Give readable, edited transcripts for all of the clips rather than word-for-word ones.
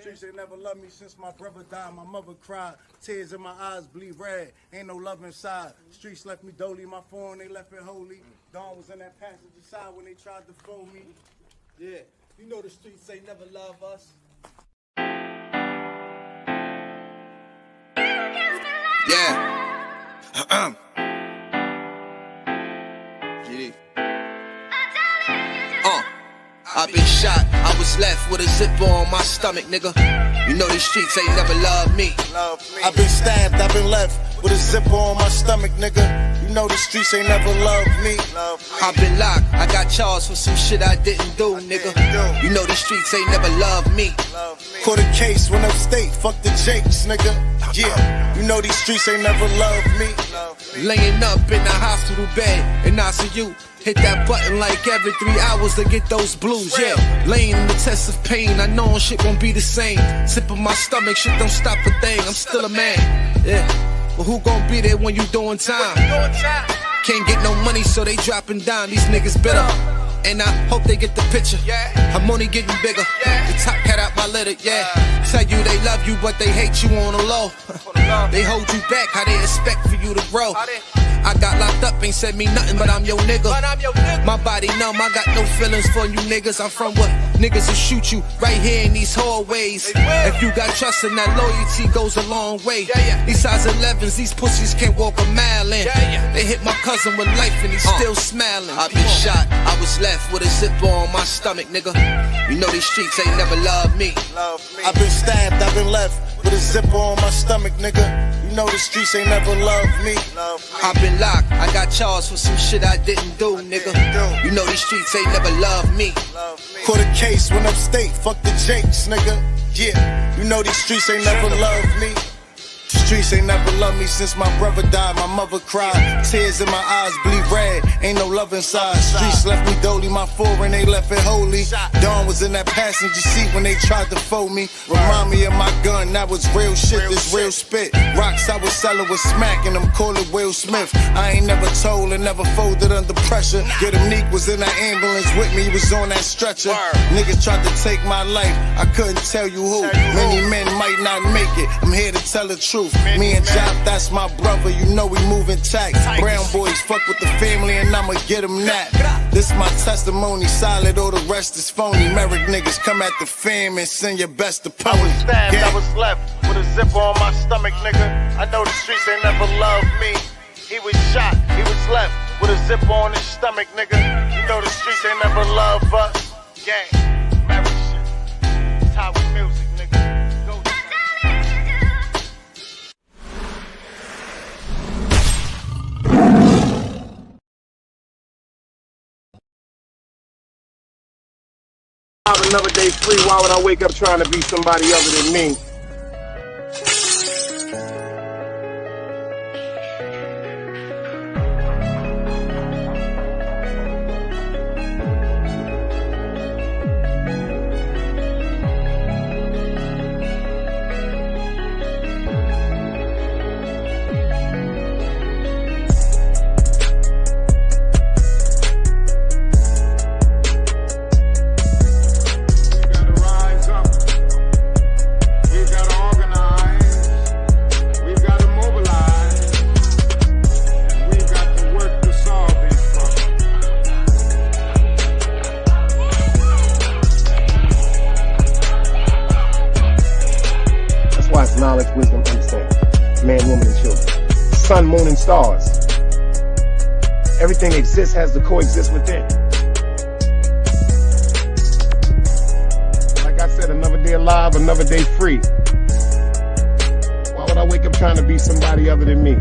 Streets ain't never loved me since my brother died. My mother cried, tears in my eyes bleed red. Ain't no love inside. Streets left me dolly, my phone they left it holy. Dawn was in that passenger side when they tried to phone me. Yeah, you know the streets ain't never love us. Yeah. I been shot, I was left with a zipper on my stomach, nigga. You know these streets ain't never loved me. I been stabbed, I been left with a zipper on my stomach, nigga. You know the streets ain't never loved me. I been locked, I got charged for some shit I didn't do, nigga. You know these streets ain't never loved me. Caught a case, went upstate, fuck the Jakes, nigga. Yeah, you know these streets ain't never loved me. Laying up in the hospital bed in ICU. Hit that button like every 3 hours to get those blues, yeah. Laying in the test of pain, I know shit won't be the same. Sipping my stomach, shit don't stop a thing, I'm still a man, yeah. But who gon' be there when you doing time? Can't get no money, so they dropping down, these niggas bitter. And I hope they get the picture, I'm only getting bigger. The top cat out my litter, yeah. Tell you they love you, but they hate you on the low. They hold you back, how they expect for you to grow. I got locked up, ain't said me nothing, but I'm your nigga. My body numb, I got no feelings for you niggas. I'm from what niggas will shoot you right here in these hallways. If you got trust and that loyalty goes a long way. These size 11s, these pussies can't walk a mile in. They hit my cousin with life and he's still smiling. I been shot, I was left with a zipper on my stomach, nigga. You know these streets ain't never loved me. I been stabbed, I been left with a zipper on my stomach, nigga. You know the streets ain't never loved me. I been locked, I got charged for some shit I didn't do, nigga. You know these streets ain't never loved me. Caught a case, went upstate, fuck the Jakes, nigga. Yeah, you know these streets ain't never loved me. Streets ain't never loved me since my brother died. My mother cried, tears in my eyes bleed red. Ain't no love inside. Streets left me dolly, my foreign they left it holy. Dawn was in that passenger seat when they tried to fold me. Remind me of my gun, that was real shit, this real spit. Rocks I was selling was smacking them, call it Will Smith. I ain't never told and never folded under pressure. Yeah, them Neek was in that ambulance with me, he was on that stretcher. Niggas tried to take my life, I couldn't tell you who. Many men might not make it, I'm here to tell the truth. Me and Job, that's my brother, you know we moving tight. Brown boys fuck with the family and I'ma get them that. This my testimony, solid, all the rest is phony. Merrick niggas come at the fam and send your best opponent. I was stabbed, I was left with a zipper on my stomach, nigga. I know the streets ain't never loved me. He was shot, he was left with a zipper on his stomach, nigga. You know the streets ain't never loved us. Gang, Merrick shit, Tower music, nigga. Go. Another day free, why would I wake up trying to be somebody other than me? Knowledge, wisdom, understanding. Man, woman, and children. Sun, moon, and stars. Everything exists has to coexist within. Like I said, another day alive, another day free. Why would I wake up trying to be somebody other than me?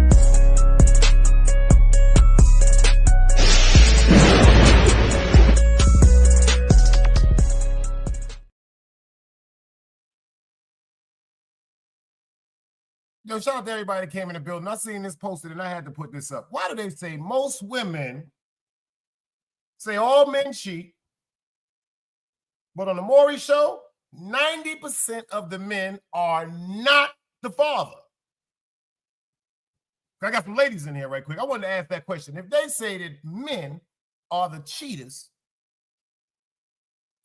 Yo, shout out to everybody that came in the building. I seen this posted and I had to put this up. Why do they say most women say all men cheat, but on the Maury show, 90% of the men are not the father? I got some ladies in here right quick. I wanted to ask that question. If they say that men are the cheaters,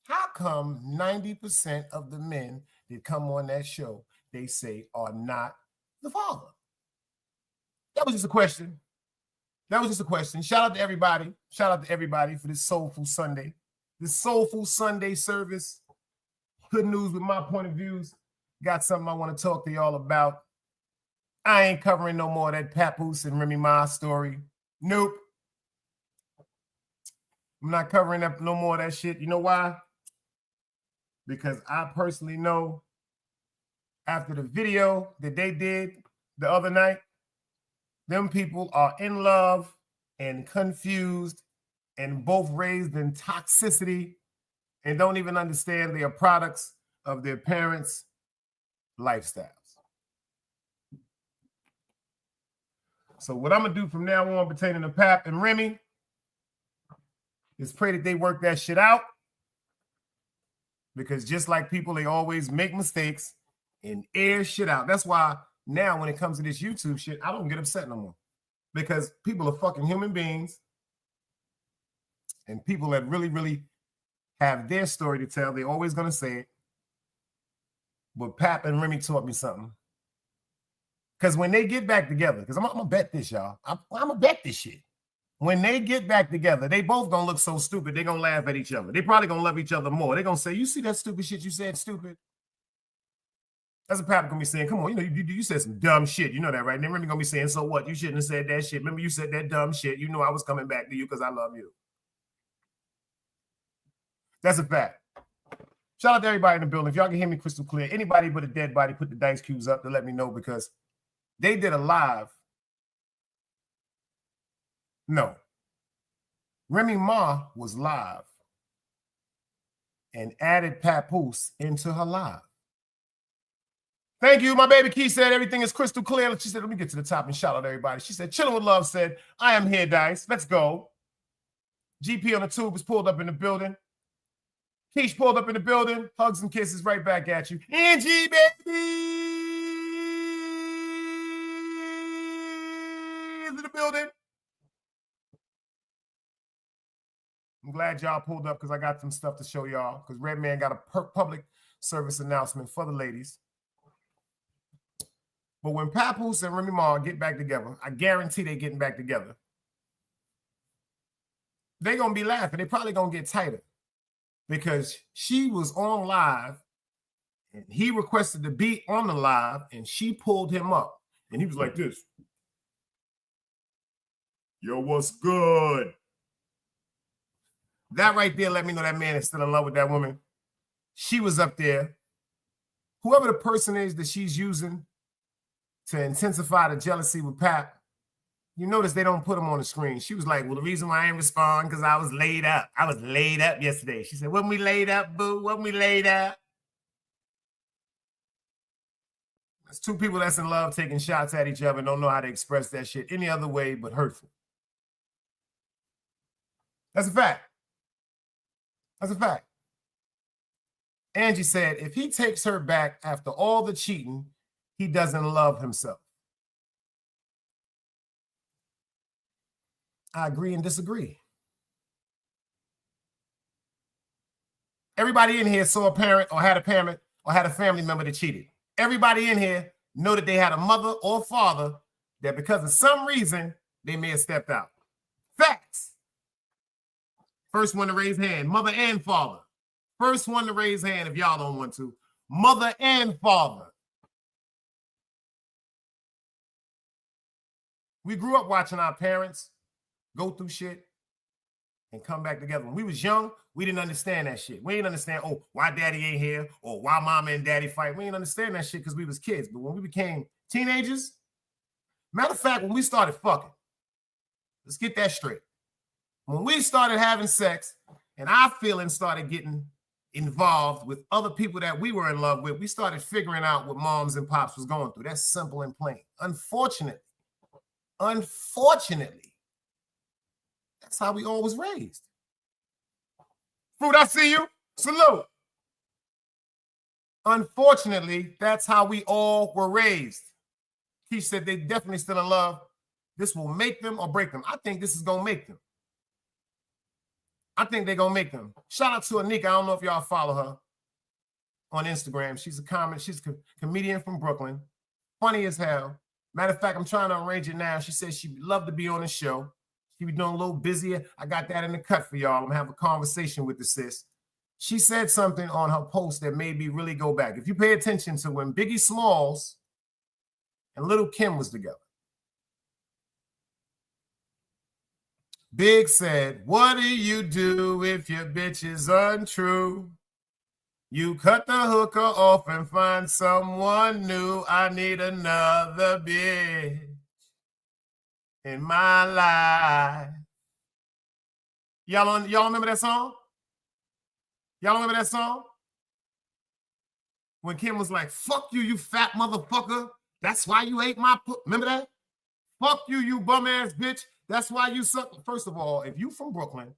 how come 90% of the men that come on that show, they say are not the father. That was just a question. That was just a question. Shout out to everybody. Shout out to everybody for this Soulful Sunday. This Soulful Sunday service. Good news with my point of views. Got something I want to talk to y'all about. I ain't covering no more of that Papoose and Remy Ma story. Nope. I'm not covering up no more of that shit. You know why? Because I personally know after the video that they did the other night, them people are in love and confused and both raised in toxicity and don't even understand they are products of their parents' lifestyles. So what I'm going to do from now on pertaining to Pap and Remy is pray that they work that shit out, because just like people, they always make mistakes and air shit out. That's why now when it comes to this YouTube shit, I don't get upset no more, because people are fucking human beings and people that really, really have their story to tell. They're always going to say it. But Pap and Remy taught me something. Because when they get back together, because I'm going to bet this, y'all. I'm going to bet this shit. When they get back together, they both going to look so stupid, they're going to laugh at each other. They probably going to love each other more. They're going to say, you see that stupid shit you said, stupid? That's what Pap going to be saying. Come on, you said some dumb shit. You know that, right? And then Remy going to be saying, so what? You shouldn't have said that shit. Remember you said that dumb shit. You know I was coming back to you because I love you. That's a fact. Shout out to everybody in the building. If y'all can hear me crystal clear, anybody but a dead body, put the dice cubes up to let me know, because they did a live. No. Remy Ma was live and added Papoose into her live. Thank you. My baby Key said everything is crystal clear. She said, let me get to the top and shout out everybody. She said, Chillin' with Love said, I am here, Dice. Let's go. GP on the tube is pulled up in the building. Keish pulled up in the building. Hugs and kisses right back at you. Angie, baby, is in the building. I'm glad y'all pulled up because I got some stuff to show y'all, because Redman got a public service announcement for the ladies. But when Papoose and Remy Ma get back together, I guarantee they getting back together, they're going to be laughing. They're probably going to get tighter, because she was on live and he requested to be on the live and she pulled him up and he was like this. Yo, what's good? That right there let me know that man is still in love with that woman. She was up there. Whoever the person is that she's using to intensify the jealousy with Pap, you notice they don't put him on the screen. She was like, well, the reason why I didn't respond because I was laid up. I was laid up yesterday. She said, wasn't we laid up, boo? Wasn't we laid up? There's two people that's in love taking shots at each other and don't know how to express that shit any other way but hurtful. That's a fact. That's a fact. Angie said, if he takes her back after all the cheating, he doesn't love himself. I agree and disagree. Everybody in here saw a parent or had a parent or had a family member that cheated. Everybody in here know that they had a mother or father that because of some reason, they may have stepped out. Facts. First one to raise hand, mother and father. First one to raise hand if y'all don't want to. Mother and father. We grew up watching our parents go through shit and come back together. When we was young, we didn't understand that shit. We didn't understand, oh, why daddy ain't here or why mama and daddy fight. We didn't understand that shit because we was kids. But when we became teenagers, matter of fact, when we started fucking, let's get that straight. When we started having sex and our feelings started getting involved with other people that we were in love with, we started figuring out what moms and pops was going through. That's simple and plain. Unfortunately, that's how we all was raised. Fruit, I see you. Salute. Unfortunately, that's how we all were raised. He said they definitely still in love. This will make them or break them. I think this is going to make them. I think they're going to make them. Shout out to Anika. I don't know if y'all follow her. on Instagram. She's a comedian from Brooklyn. Funny as hell. Matter of fact, I'm trying to arrange it now. She said she'd love to be on the show. She be doing a little busier. I got that in the cut for y'all. I'm gonna have a conversation with the sis. She said something on her post that made me really go back. If you pay attention to when Biggie Smalls and Little Kim was together, Big said, "What do you do if your bitch is untrue? You cut the hooker off and find someone new. I need another bitch in my life." Y'all remember that song? Y'all remember that song? When Kim was like, "Fuck you, you fat motherfucker. That's why you ate my remember that? Fuck you, you bum ass bitch. That's why you suck." First of all, if you from Brooklyn,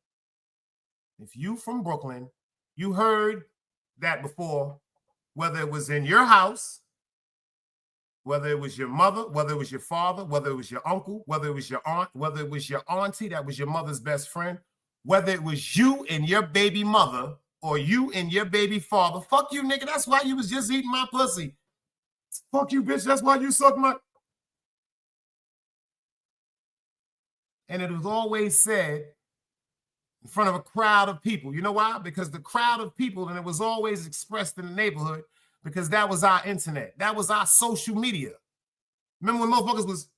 you heard that before, whether it was in your house, whether it was your mother, whether it was your father, whether it was your uncle, whether it was your aunt, whether it was your auntie that was your mother's best friend, whether it was you and your baby mother or you and your baby father. Fuck you, nigga. That's why you was just eating my pussy. Fuck you, bitch. That's why you suck my... And it was always said in front of a crowd of people. You know why? Because the crowd of people, and it was always expressed in the neighborhood, because that was our internet. That was our social media. Remember when motherfuckers was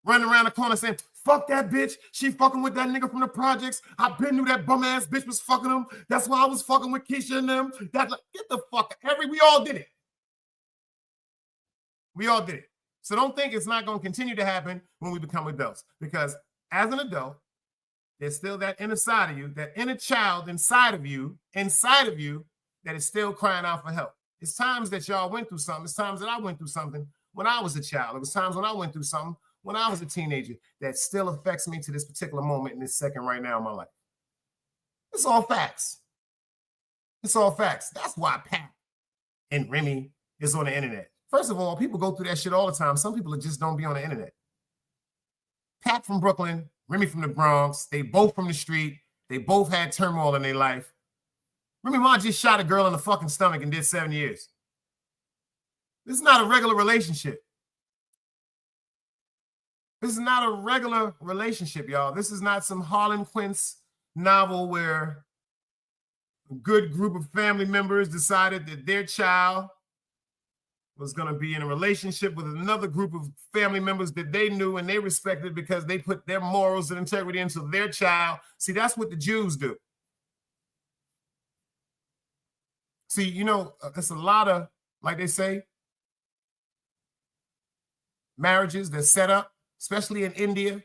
running around the corner saying, "Fuck that bitch. She fucking with that nigga from the projects. I been knew that bum ass bitch was fucking him. That's why I was fucking with Keisha and them." That, like, get the fuck out. We all did it. We all did it. So don't think it's not going to continue to happen when we become adults. Because as an adult, there's still that inner side of you, that inner child inside of you that is still crying out for help. It's times that y'all went through something. It's times that I went through something when I was a child. It was times when I went through something when I was a teenager that still affects me to this particular moment in this second right now in my life. It's all facts. It's all facts. That's why Pat and Remy is on the internet. First of all, people go through that shit all the time. Some people just don't be on the internet. Pat from Brooklyn, Remy from the Bronx, they both from the street. They both had turmoil in their life. Remy Ma just shot a girl in the fucking stomach and did 7 years. This is not a regular relationship. This is not a regular relationship, y'all. This is not some Harlan Quince novel where a good group of family members decided that their child was going to be in a relationship with another group of family members that they knew and they respected because they put their morals and integrity into their child. See, that's what the Jews do. See, you know, it's a lot of, like they say, marriages that set up, especially in India,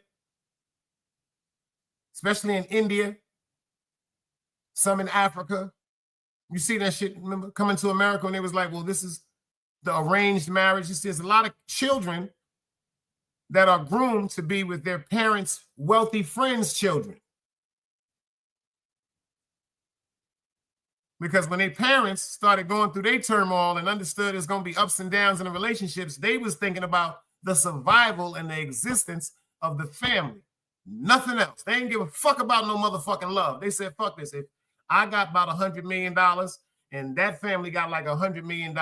some in Africa. You see that shit, remember, coming to America, and they was like, well, this is the arranged marriage. You see, there's a lot of children that are groomed to be with their parents' wealthy friends' children. Because when their parents started going through their turmoil and understood there's going to be ups and downs in the relationships, they was thinking about the survival and the existence of the family. Nothing else. They didn't give a fuck about no motherfucking love. They said, fuck this. If I got about $100 million and that family got like $100 million,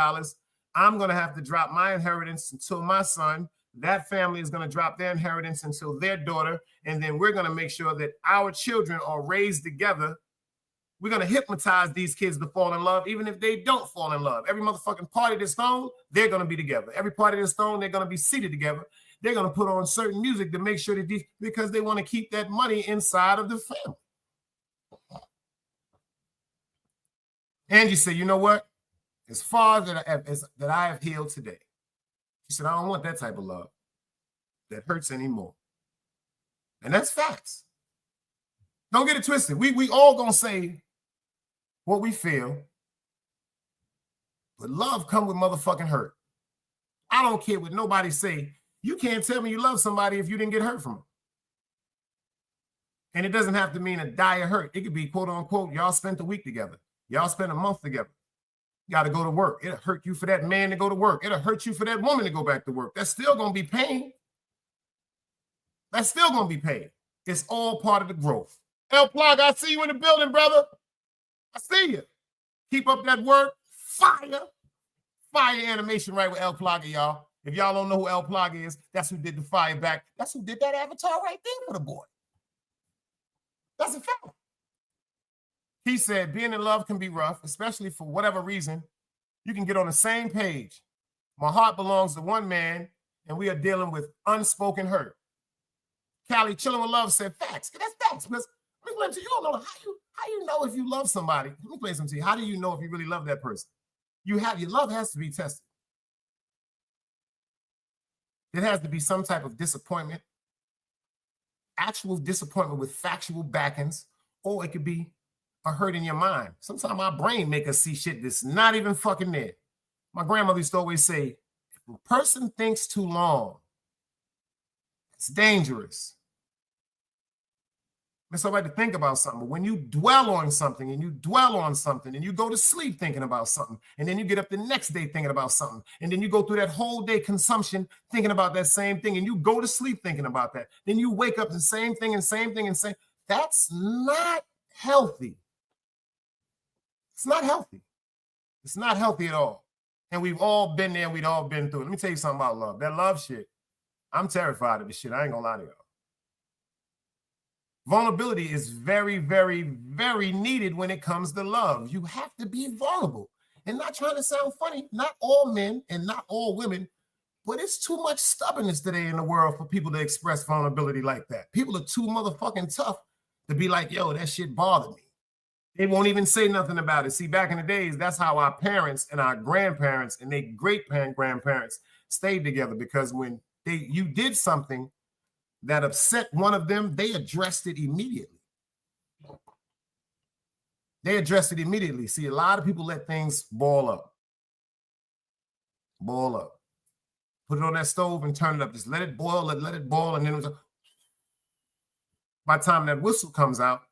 I'm going to have to drop my inheritance until my son. That family is going to drop their inheritance until their daughter. And then we're going to make sure that our children are raised together. We're going to hypnotize these kids to fall in love, even if they don't fall in love. Every motherfucking party that's thrown, they're going to be together. Every party that's thrown, they're going to be seated together. They're going to put on certain music to make sure that because they want to keep that money inside of the family. And you say, you know what? As far as that I have healed today, she said, I don't want that type of love that hurts anymore. And that's facts. Don't get it twisted. We all gonna say what we feel, but love come with motherfucking hurt. I don't care what nobody say. You can't tell me you love somebody if you didn't get hurt from them. And it doesn't have to mean a dire hurt. It could be quote unquote, y'all spent a week together. Y'all spent a month together. You got to go to work. It'll hurt you for that man to go to work. It'll hurt you for that woman to go back to work. That's still going to be pain. That's still going to be pain. It's all part of the growth. El Plug, I see you in the building, brother. I see you. Keep up that work. Fire. Fire animation right with El Plaga, y'all. If y'all don't know who El Plaga is, that's who did the fire back. That's who did that avatar right there for the boy. That's a fact. He said, being in love can be rough, especially for whatever reason. You can get on the same page. My heart belongs to one man, and we are dealing with unspoken hurt. Callie, Chilling with Love, said facts. That's facts. Because let me explain to you, you don't know how you know if you love somebody. Let me play something to you. How do you know if you really love that person? Your love has to be tested. It has to be some type of disappointment, actual disappointment with factual backings, or it could be a hurt in your mind. Sometimes our brain make us see shit that's not even fucking there. My grandmother used to always say, if a person thinks too long, it's dangerous. It's all right to think about something, but when you dwell on something and you go to sleep thinking about something, and then you get up the next day thinking about something, and then you go through that whole day consumption thinking about that same thing, and you go to sleep thinking about that, then you wake up the same thing, that's not healthy. It's not healthy. It's not healthy at all. And we've all been there. We've all been through it. Let me tell you something about love. That love shit, I'm terrified of this shit. I ain't gonna lie to y'all. Vulnerability is very, very, very needed when it comes to love. You have to be vulnerable. And not trying to sound funny, not all men and not all women, but it's too much stubbornness today in the world for people to express vulnerability like that. People are too motherfucking tough to be like, yo, that shit bothered me. They won't even say nothing about it. See, back in the days, that's how our parents and our grandparents and their great-grandparents stayed together, because when you did something that upset one of them, they addressed it immediately. See, a lot of people let things boil up. Put it on that stove and turn it up. Just let it boil, let it boil, and then by the time that whistle comes out,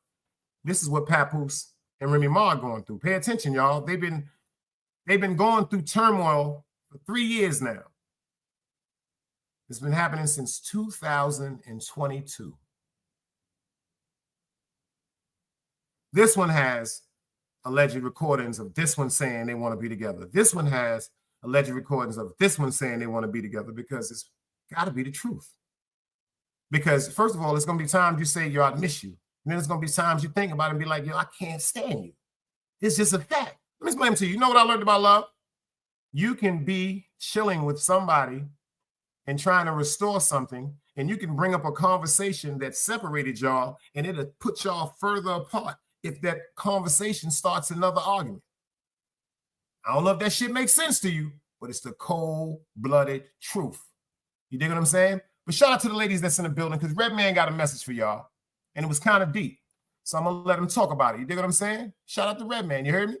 this is what Papoose and Remy Ma are going through. Pay attention, y'all. They've been going through turmoil for 3 years now. It's been happening since 2022. This one has alleged recordings of this one saying they want to be together. This one has alleged recordings of this one saying they want to be together, because it's got to be the truth. Because first of all, it's going to be times you say, yo, I miss you. And then there's going to be times you think about it and be like, yo, I can't stand you. It's just a fact. Let me explain to you. You know what I learned about love? You can be chilling with somebody and trying to restore something, and you can bring up a conversation that separated y'all, and it'll put y'all further apart if that conversation starts another argument. I don't know if that shit makes sense to you, but it's the cold-blooded truth. You dig what I'm saying? But shout out to the ladies that's in the building, because Redman got a message for y'all, and it was kind of deep. So I'm going to let him talk about it. You dig what I'm saying? Shout out to Redman. You heard me?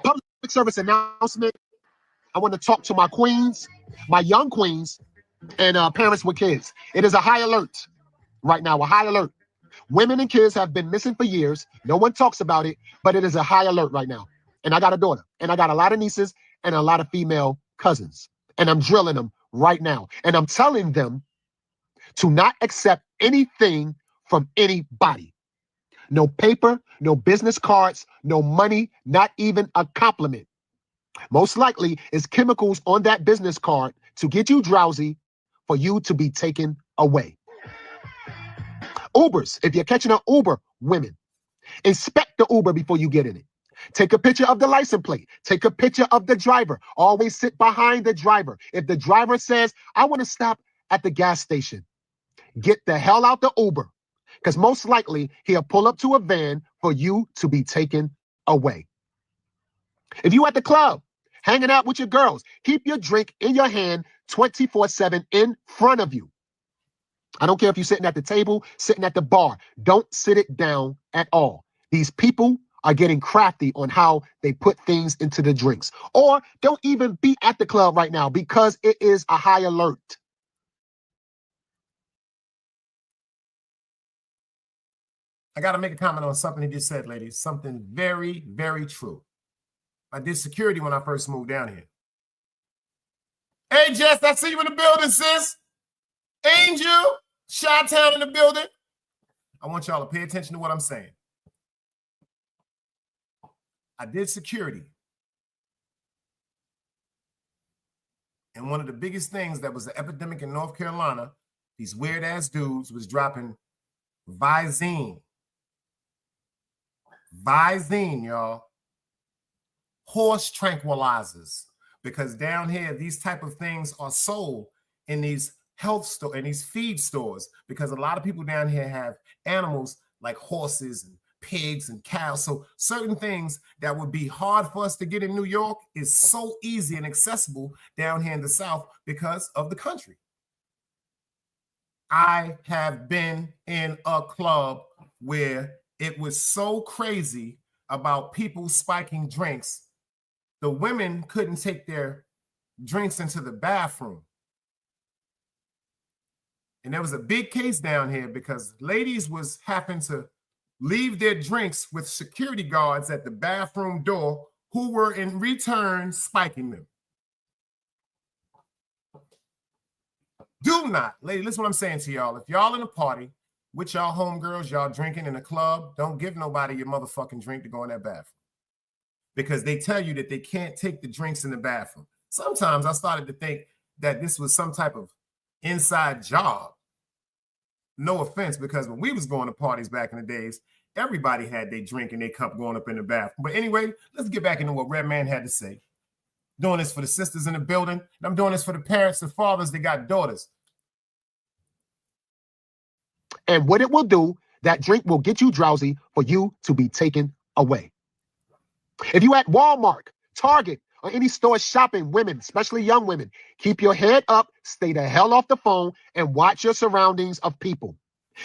Public service announcement. I want to talk to my queens, my young queens, and parents with kids. It is a high alert right now, a high alert. Women and kids have been missing for years. No one talks about it, but it is a high alert right now. And I got a daughter, and I got a lot of nieces and a lot of female cousins, and I'm drilling them right now. And I'm telling them to not accept anything from anybody. No paper, no business cards, no money, not even a compliment. Most likely is chemicals on that business card to get you drowsy for you to be taken away. Ubers, if you're catching an Uber, women, inspect the Uber before you get in it. Take a picture of the license plate. Take a picture of the driver. Always sit behind the driver. If the driver says, I want to stop at the gas station, get the hell out the Uber, because most likely he'll pull up to a van for you to be taken away. If you at the club, hanging out with your girls, keep your drink in your hand 24/7 in front of you. I don't care if you're sitting at the table, sitting at the bar. Don't sit it down at all. These people are getting crafty on how they put things into the drinks. Or don't even be at the club right now, because it is a high alert. I got to make a comment on something he just said, ladies. Something very, very true. I did security when I first moved down here. Hey, Jess, I see you in the building, sis. Angel, Chi-Town in the building. I want y'all to pay attention to what I'm saying. I did security. And one of the biggest things that was the epidemic in North Carolina, these weird ass dudes was dropping Visine. Visine, y'all. Horse tranquilizers. Because down here, these type of things are sold in these health store, in these feed stores, because a lot of people down here have animals like horses and pigs and cows. So certain things that would be hard for us to get in New York is so easy and accessible down here in the South because of the country. I have been in a club where it was so crazy about people spiking drinks. The women couldn't take their drinks into the bathroom. And there was a big case down here because ladies was having to leave their drinks with security guards at the bathroom door who were in return spiking them. Do not, lady, listen what I'm saying to y'all. If y'all in a party with y'all homegirls, y'all drinking in a club, don't give nobody your motherfucking drink to go in that bathroom. Because they tell you that they can't take the drinks in the bathroom. Sometimes I started to think that this was some type of inside job. No offense, because when we was going to parties back in the days, everybody had their drink and their cup going up in the bathroom. But anyway, let's get back into what Redman had to say. Doing this for the sisters in the building, and I'm doing this for the parents and fathers that got daughters. And what it will do, that drink will get you drowsy for you to be taken away. If you at Walmart, Target, or any store shopping women, especially young women, keep your head up, stay the hell off the phone, and watch your surroundings of people.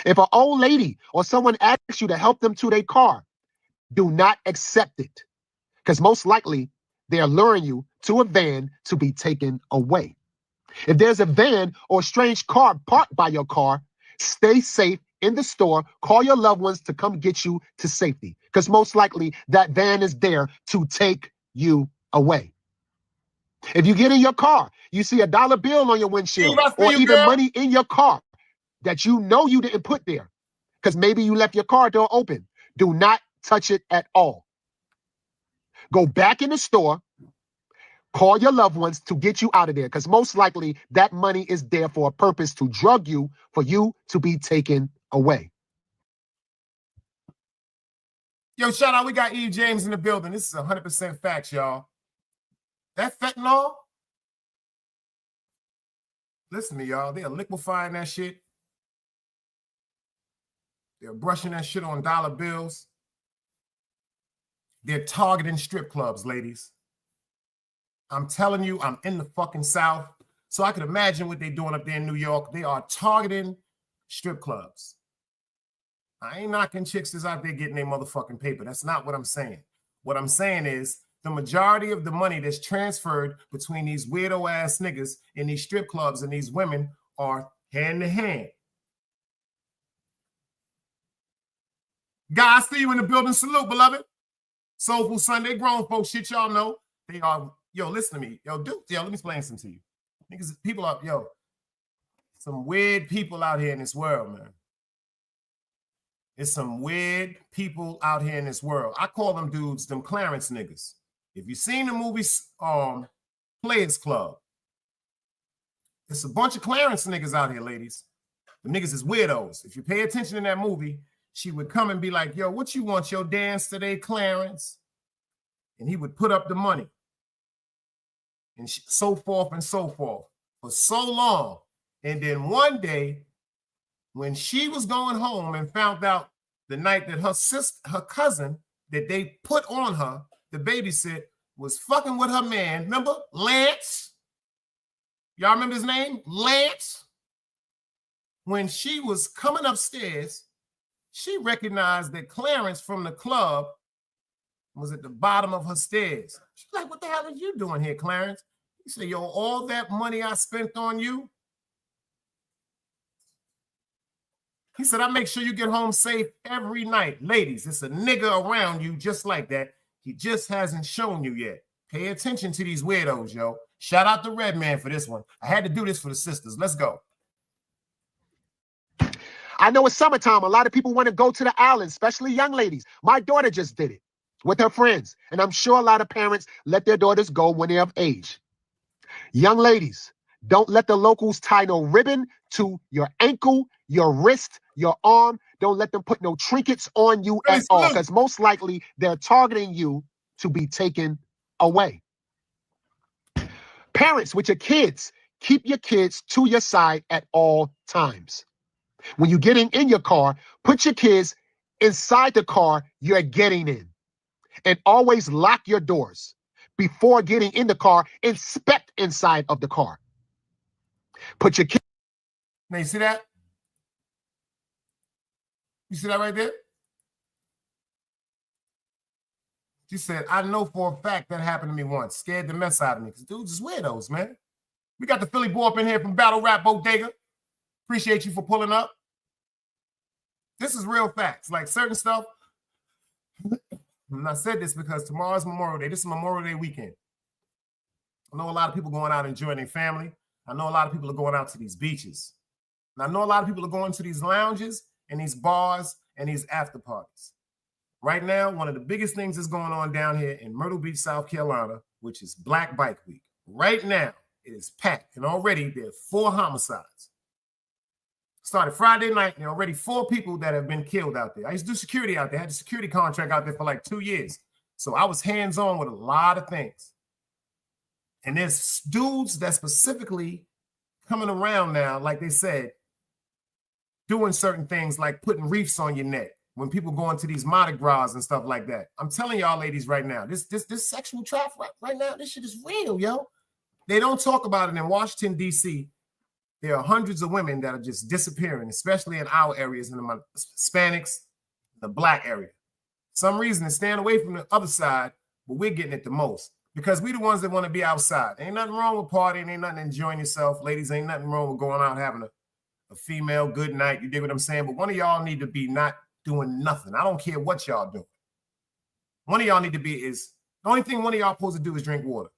If an old lady or someone asks you to help them to their car, do not accept it, because most likely they're luring you to a van to be taken away. If there's a van or a strange car parked by your car, stay safe in the store, call your loved ones to come get you to safety, because most likely that van is there to take you away. If you get in your car, you see a dollar bill on your windshield or even money in your car that you know you didn't put there because maybe you left your car door open, do not touch it at all. Go back in the store, call your loved ones to get you out of there, because most likely that money is there for a purpose to drug you, for you to be taken away. Yo, shout out, we got E. James in the building. This is 100% facts, y'all. That fentanyl, listen to y'all, they are liquefying that shit. They're brushing that shit on dollar bills. They're targeting strip clubs, ladies. I'm telling you, I'm in the fucking South, so I can imagine what they're doing up there in New York. They are targeting strip clubs. I ain't knocking chicks that's out there getting their motherfucking paper. That's not what I'm saying. What I'm saying is the majority of the money that's transferred between these weirdo ass niggas in these strip clubs and these women are hand to hand. Guys, see you in the building. Salute, beloved. Soulful Sunday, grown folks shit, y'all know. They are, yo, listen to me. Yo, dude, yo, let me explain something to you. Niggas, people are, yo, some weird people out here in this world, man. There's some weird people out here in this world. I call them dudes, them Clarence niggas. If you've seen the movie Players Club, there's a bunch of Clarence niggas out here, ladies. The niggas is weirdos. If you pay attention in that movie, she would come and be like, yo, what you want your dance today, Clarence? And he would put up the money. And so forth and so forth for so long. And then one day, when she was going home and found out the night that her cousin that they put on her, the babysit, was fucking with her man. Remember Lance? Y'all remember his name? Lance? When she was coming upstairs, she recognized that Clarence from the club was at the bottom of her stairs. She's like, what the hell are you doing here, Clarence? He said, yo, all that money I spent on you, he said, I make sure you get home safe every night. Ladies, it's a nigga around you just like that. He just hasn't shown you yet. Pay attention to these weirdos, yo. Shout out to Redman for this one. I had to do this for the sisters. Let's go. I know it's summertime. A lot of people want to go to the island, especially young ladies. My daughter just did it with her friends. And I'm sure a lot of parents let their daughters go when they're of age. Young ladies, don't let the locals tie no ribbon to your ankle, your wrist, your arm. Don't let them put no trinkets on you at all, because most likely they're targeting you to be taken away. Parents with your kids, keep your kids to your side at all times. When you're getting in your car, put your kids inside the car you're getting in. And always lock your doors. Before getting in the car, inspect inside of the car. Put your kids. Now, you see that? You see that right there? She said, I know for a fact that happened to me once. Scared the mess out of me. Because dudes is weirdos, man. We got the Philly boy up in here from Battle Rap Bodega. Appreciate you for pulling up. This is real facts. Like certain stuff. And I said this because tomorrow's Memorial Day. This is Memorial Day weekend. I know a lot of people going out enjoying their family. I know a lot of people are going out to these beaches. And I know a lot of people are going to these lounges and these bars and these after parties. Right now, one of the biggest things that's going on down here in Myrtle Beach, South Carolina, which is Black Bike Week. Right now, it is packed. And already there are 4 homicides. Started Friday night, and there are already 4 people that have been killed out there. I used to do security out there. I had a security contract out there for like 2 years. So I was hands-on with a lot of things. And there's dudes that specifically coming around now, like they said, doing certain things like putting reefs on your neck when people go into these Mardi Gras and stuff like that. I'm telling y'all ladies right now, this sexual traffic right now, this shit is real, yo. They don't talk about it in Washington, D.C. There are hundreds of women that are just disappearing, especially in our areas, in the Hispanics, the Black area. Some reason they're staying away from the other side, but we're getting it the most because we the ones that want to be outside. Ain't nothing wrong with partying. Ain't nothing enjoying yourself. Ladies, ain't nothing wrong with going out having a female good night. You dig what I'm saying? But one of y'all need to be not doing nothing. I don't care what y'all do. One of y'all need to be is, the only thing one of y'all supposed to do is drink water.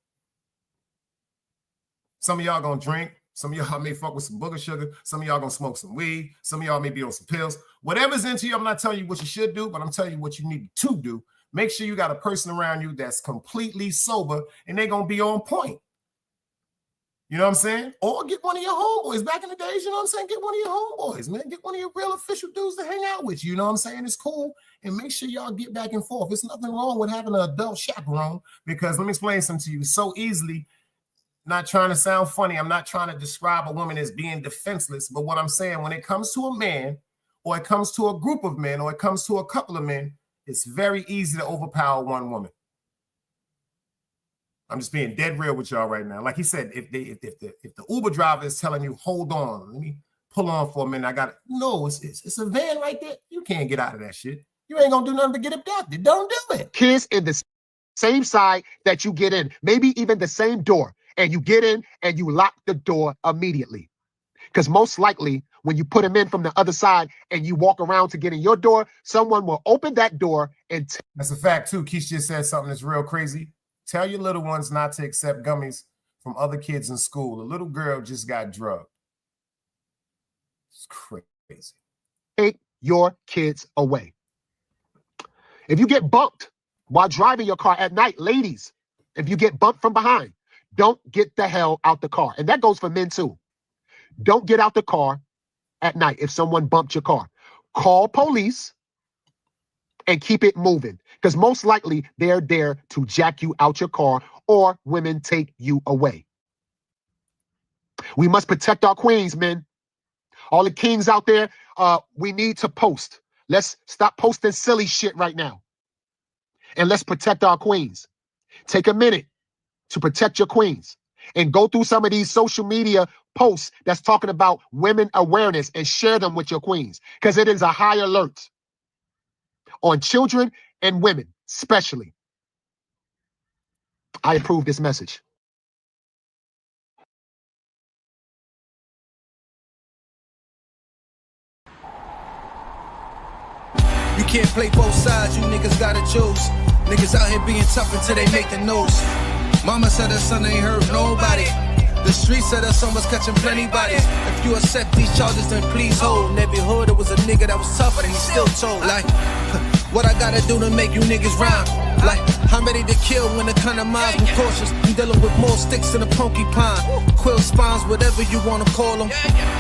Some of y'all gonna drink. Some of y'all may fuck with some booger sugar. Some of y'all gonna smoke some weed. Some of y'all may be on some pills. Whatever's into you, I'm not telling you what you should do, but I'm telling you what you need to do. Make sure you got a person around you that's completely sober and they're gonna be on point. You know what I'm saying? Or get one of your homeboys. Back in the days, you know what I'm saying? Get one of your homeboys, man. Get one of your real official dudes to hang out with you. You know what I'm saying? It's cool. And make sure y'all get back and forth. There's nothing wrong with having an adult chaperone because let me explain something to you. So easily, not trying to sound funny. I'm not trying to describe a woman as being defenseless. But what I'm saying, when it comes to a man or it comes to a group of men or it comes to a couple of men, it's very easy to overpower one woman. I'm just being dead real with y'all right now. Like he said, if the Uber driver is telling you, hold on, let me pull on for a minute. I got it. No, it's a van right there. You can't get out of that shit. You ain't gonna do nothing to get abducted. Don't do it. Kids in the same side that you get in, maybe even the same door, and you get in and you lock the door immediately. Because most likely when you put them in from the other side and you walk around to get in your door, someone will open that door and that's a fact too. Keith just said something that's real crazy. Tell your little ones not to accept gummies from other kids in school. A little girl just got drugged. It's crazy. Take your kids away. If you get bumped while driving your car at night, ladies, if you get bumped from behind, don't get the hell out the car. And that goes for men too. Don't get out the car at night if someone bumped your car. Call police and keep it moving, because most likely they're there to jack you out your car or women take you away. We must protect our queens, men. All the kings out there, we need to post. Let's stop posting silly shit right now. And let's protect our queens. Take a minute to protect your queens and go through some of these social media posts that's talking about women awareness and share them with your queens, because it is a high alert on children and women, especially. I approve this message. You can't play both sides, you niggas gotta choose. Niggas out here being tough until they make the news. Mama said her son ain't hurt nobody. The streets said that someone's catching plenty bodies. If you accept these charges, then please hold. In every hood, there was a nigga that was tough, and he still told. Like, what I gotta do to make you niggas rhyme? Like, I'm ready to kill when the kind of minds be cautious. I'm dealing with more sticks than a porcupine. Quill spines, whatever you wanna call them.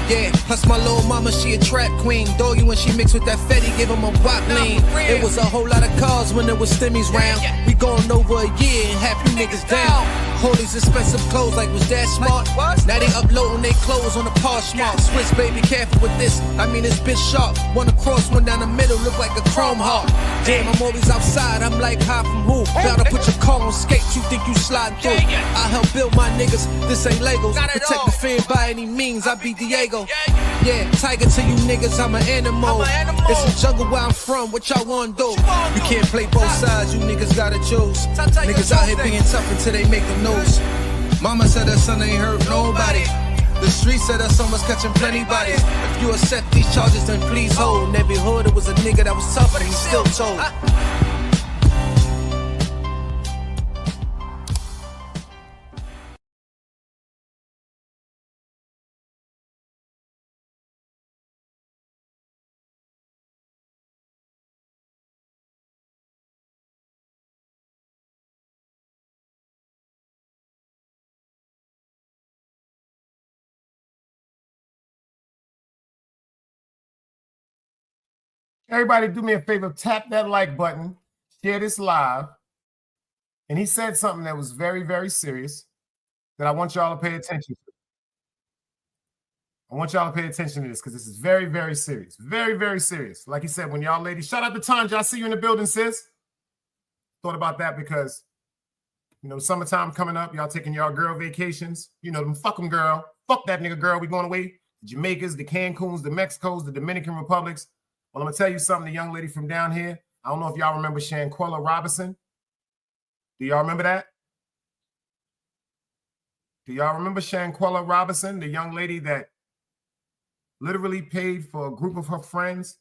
Yeah, plus my little mama, she a trap queen. Doggy when she mixed with that Fetty, give him a wop lean. It was a whole lot of cars when there was stimmies round. We going over a year and half you niggas down. All these expensive clothes, like was that smart? Now they uploading their clothes on the Poshmark. Switch, baby, careful with this. I mean, it's bitch sharp. One across, one down the middle, look like a chrome heart. Damn, I'm always outside. I'm like, high from who? About to put your car on skates. You think you sliding through? I help build my niggas. This ain't Legos. Protect the fan by any means. I be Diego. Yeah, tiger to you niggas. I'm an animal. It's a jungle where I'm from. What y'all wanna do? You can't play both sides. You niggas gotta choose. Niggas out here being tough until they make the news. Mama said her son ain't hurt nobody. The street said her son was catching plenty bodies. If you accept these charges, then please hold. In every hood, there was a nigga that was tough, and he still told. Everybody do me a favor, tap that like button, share this live. And he said something that was very, very serious that I want y'all to pay attention to. I want y'all to pay attention to this because this is very, very serious. Very, very serious. Like he said, when y'all ladies, shout out to Tanja, I see you in the building, sis. Thought about that because, you know, summertime coming up, y'all taking y'all girl vacations. You know, fuck them, girl. Fuck that nigga, girl. We going away. The Jamaicas, the Cancuns, the Mexicos, the Dominican Republics. Well, I'm going to tell you something, the young lady from down here. I don't know if y'all remember Shanquella Robinson. Do y'all remember that? Do y'all remember Shanquella Robinson, the young lady that literally paid for a group of her friends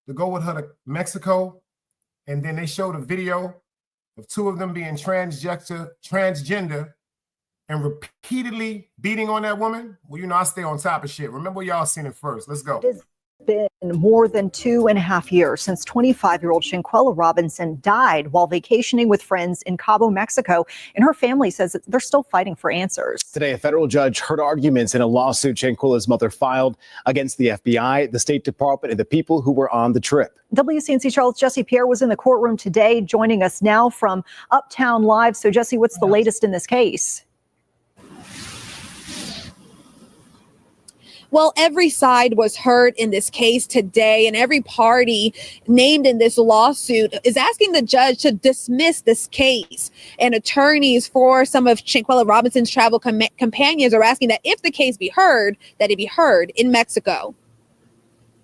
to go with her to Mexico? And then they showed a video of two of them being transgender and repeatedly beating on that woman. Well, you know, I stay on top of shit. Remember y'all seen it first. Let's go. Been more than 2.5 years since 25-year-old Shanquella Robinson died while vacationing with friends in Cabo, Mexico, and her family says that they're still fighting for answers. Today, a federal judge heard arguments in a lawsuit Shanquella's mother filed against the FBI, the State Department, and the people who were on the trip. WCNC Charlotte's Jesse Pierre was in the courtroom today, joining us now from Uptown Live. So, Jesse, what's the latest in this case? Well, every side was heard in this case today, and every party named in this lawsuit is asking the judge to dismiss this case. And attorneys for some of Shanquella Robinson's travel companions are asking that if the case be heard, that it be heard in Mexico.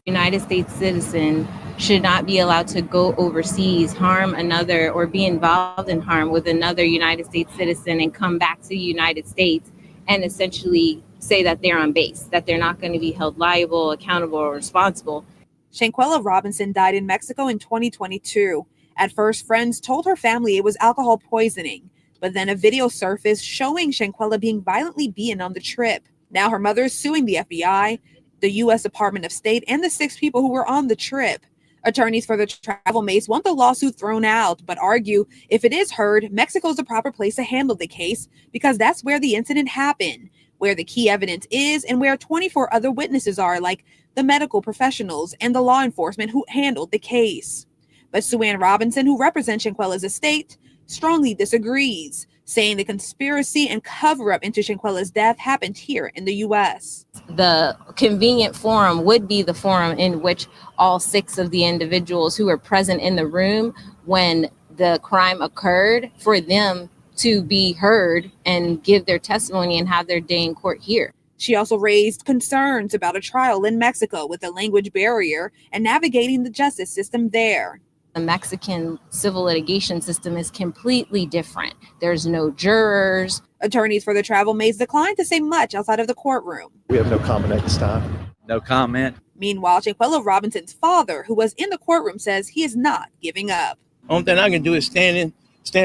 United States citizen should not be allowed to go overseas, harm another, or be involved in harm with another United States citizen and come back to the United States and essentially say that they're on base, that they're not going to be held liable, accountable, or responsible. Shanquella Robinson died in Mexico in 2022. At first, friends told her family it was alcohol poisoning, but then a video surfaced showing Shanquella being violently beaten on the trip. Now her mother is suing the FBI, the U.S. Department of State, and the 6 people who were on the trip. Attorneys for the travel mates want the lawsuit thrown out, but argue if it is heard, Mexico is the proper place to handle the case because that's where the incident happened, where the key evidence is, and where 24 other witnesses are, like the medical professionals and the law enforcement who handled the case. But Sue Ann Robinson, who represents Shanquella's estate, strongly disagrees, saying the conspiracy and cover-up into Shanquella's death happened here in the U.S. The convenient forum would be the forum in which all 6 of the individuals who were present in the room when the crime occurred, for them to be heard and give their testimony and have their day in court here. She also raised concerns about a trial in Mexico with a language barrier and navigating the justice system there. The Mexican civil litigation system is completely different. There's no jurors. Attorneys for the travel mates declined to say much outside of the courtroom. We have no comment at this time. No comment. Meanwhile, Shanquella Robinson's father, who was in the courtroom, says he is not giving up. Only thing I can do is stand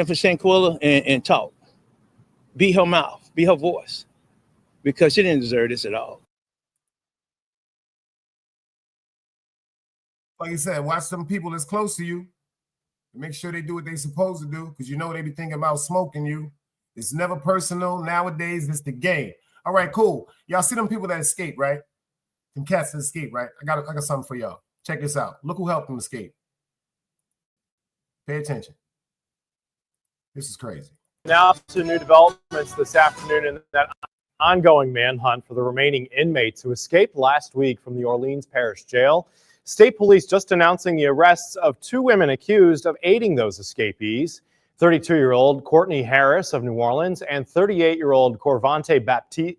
for Shanquella and talk. Be her mouth, be her voice. because she didn't deserve this at all. Like you said, watch some people that's close to you. Make sure they do what they're supposed to do, because you know they be thinking about smoking you. It's never personal. Nowadays, it's the game. All right, cool. Y'all see them people that escape, right? Them cats that escape, right? I got something for y'all. Check this out. Look who helped them escape. Pay attention. This is crazy. Now to new developments this afternoon in that ongoing manhunt for the remaining inmates who escaped last week from the Orleans Parish Jail. State police just announcing the arrests of 2 women accused of aiding those escapees. 32-year-old Courtney Harris of New Orleans and 38-year-old Corvante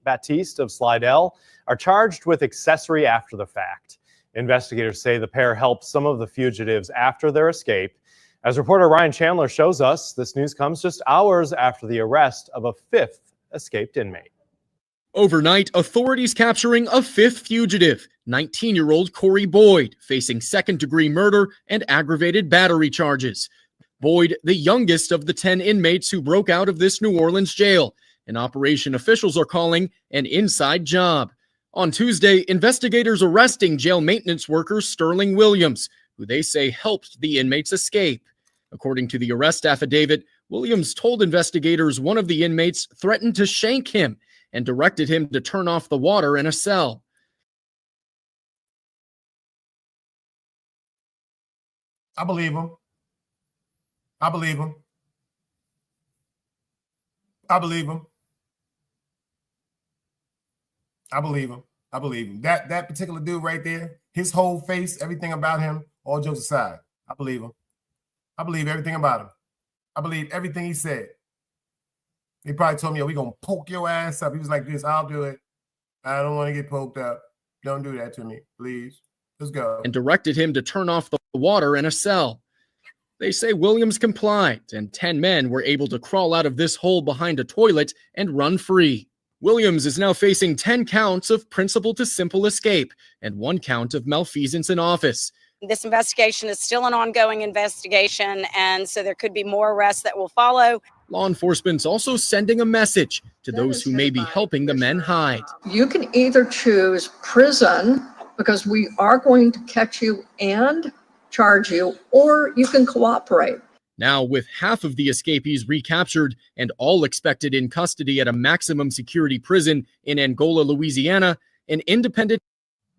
Baptiste of Slidell are charged with accessory after the fact. Investigators say the pair helped some of the fugitives after their escape. As reporter Ryan Chandler shows us, this news comes just hours after the arrest of a 5th escaped inmate. Overnight, authorities capturing a 5th fugitive, 19-year-old Corey Boyd, facing second-degree murder and aggravated battery charges. Boyd, the youngest of the 10 inmates who broke out of this New Orleans jail, an operation officials are calling an inside job. On Tuesday, investigators arresting jail maintenance worker Sterling Williams, who they say helped the inmates escape. According to the arrest affidavit, Williams told investigators one of the inmates threatened to shank him and directed him to turn off the water in a cell. I believe him. I believe him. I believe him. I believe him. I believe him. That particular dude right there, his whole face, everything about him, all jokes aside, I believe him. I believe everything about him. I believe everything he said. He probably told me, "Yo, we gonna poke your ass up." He was like this, "I'll do it. I don't want to get poked up. Don't do that to me, please. Let's go." And directed him to turn off the water in a cell. They say Williams complied, and 10 men were able to crawl out of this hole behind a toilet and run free. Williams is now facing 10 counts of principal to simple escape and 1 count of malfeasance in office. This investigation is still an ongoing investigation, and so there could be more arrests that will follow. Law enforcement's also sending a message to those who may be helping the men hide. You can either choose prison, because we are going to catch you and charge you, or you can cooperate. Now, with half of the escapees recaptured and all expected in custody at a maximum security prison in Angola, Louisiana, an independent...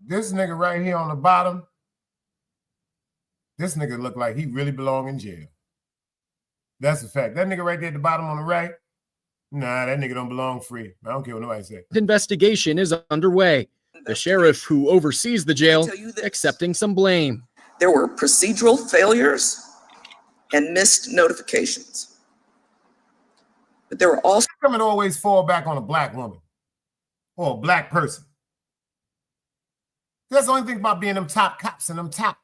This nigga right here on the bottom, this nigga look like he really belong in jail. That's a fact. That nigga right there at the bottom on the right, nah, that nigga don't belong free. I don't care what nobody say. Investigation is underway. The sheriff who oversees the jail accepting some blame. There were procedural failures and missed notifications. But there were also... How come it always fall back on a black woman or a black person? That's the only thing about being them top cops and them top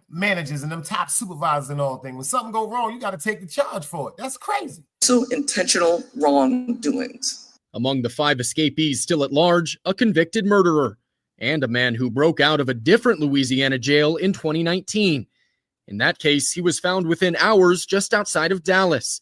managers and them top supervisors and all things. When something go wrong, you got to take the charge for it. That's crazy. So intentional wrongdoings. Among the 5 escapees still at large, a convicted murderer and a man who broke out of a different Louisiana jail in 2019. In that case, he was found within hours just outside of Dallas.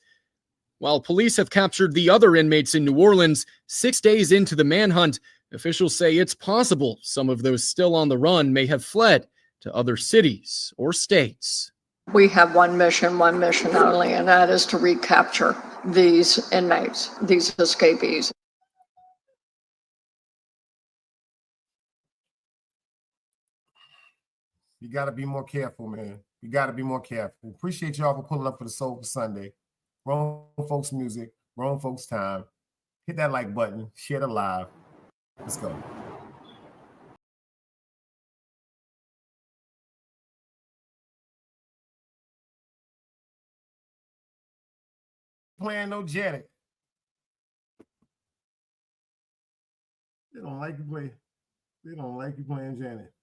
While police have captured the other inmates in New Orleans, 6 days into the manhunt, officials say it's possible some of those still on the run may have fled to other cities or states. We have one mission only, and that is to recapture these inmates, these escapees. You got to be more careful, man. You got to be more careful. Appreciate y'all for pulling up for the Soulful Sunday. Grown folks music, grown folks time. Hit that like button, share the live. Let's go. Playing no Janet. They don't like you play. They don't like you playing Janet.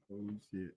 Oh shit.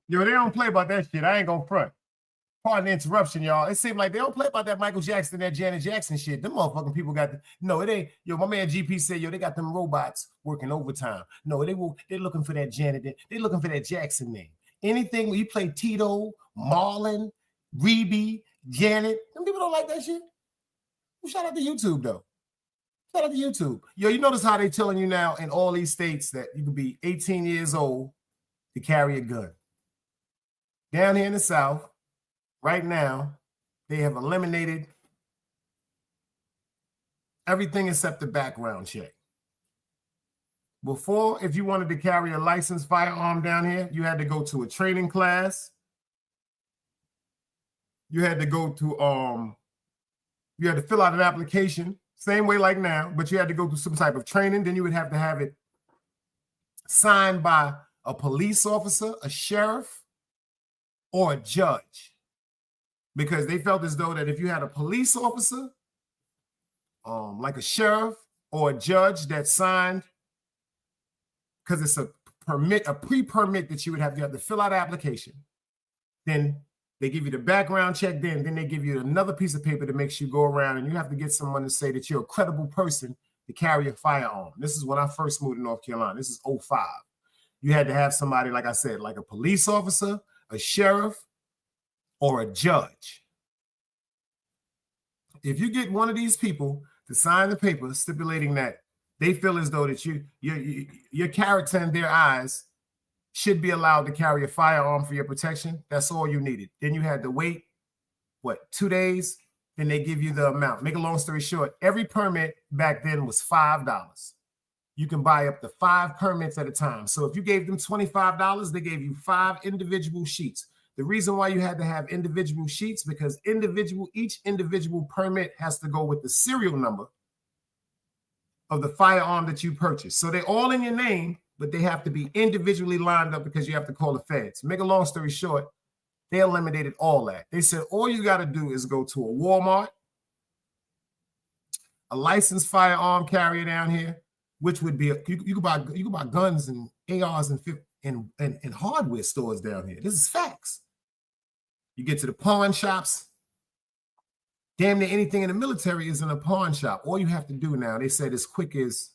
Yo, they don't play about that shit. I ain't gonna front. Pardon the interruption, y'all. It seemed like they don't play about that Michael Jackson, that Janet Jackson shit. Them motherfucking people got no, it ain't. Yo, my man GP said, yo, they got them robots working overtime. No, they're looking for that Janet. They're looking for that Jackson name. Anything when you play Tito, Marlon, Reby, Janet, them people don't like that shit. Well, shout out to YouTube though. Shout out to YouTube. Yo, you notice how they telling you now in all these states that you can be 18 years old to carry a gun. Down here in the South, right now, they have eliminated everything except the background check. Before, if you wanted to carry a licensed firearm down here, you had to go to a training class. You had to go to, you had to fill out an application, same way like now, but you had to go through some type of training. Then you would have to have it signed by a police officer, a sheriff, or a judge, because they felt as though that if you had a police officer, like a sheriff or a judge that signed, because it's a permit, a pre-permit that you have to fill out an application, then they give you the background check, then they give you another piece of paper that makes you go around and you have to get someone to say that you're a credible person to carry a firearm. This is when I first moved to North Carolina. This is 2005. You had to have somebody, like I said, like a police officer, a sheriff, or a judge. If you get one of these people to sign the paper stipulating that they feel as though that your character in their eyes should be allowed to carry a firearm for your protection, that's all you needed. Then you had to wait, 2 days? Then they give you the amount. Make a long story short, every permit back then was $5. You can buy up to 5 permits at a time. So if you gave them $25, they gave you 5 individual sheets. The reason why you had to have individual sheets, because each individual permit has to go with the serial number of the firearm that you purchased. So they're all in your name, but they have to be individually lined up because you have to call the feds. Make a long story short, they eliminated all that. They said all you got to do is go to a Walmart, a licensed firearm carrier down here, which would be you could buy guns and ARs and hardware stores down here. This is facts. You get to the pawn shops. Damn near anything in the military is in a pawn shop. All you have to do now, they said as quick as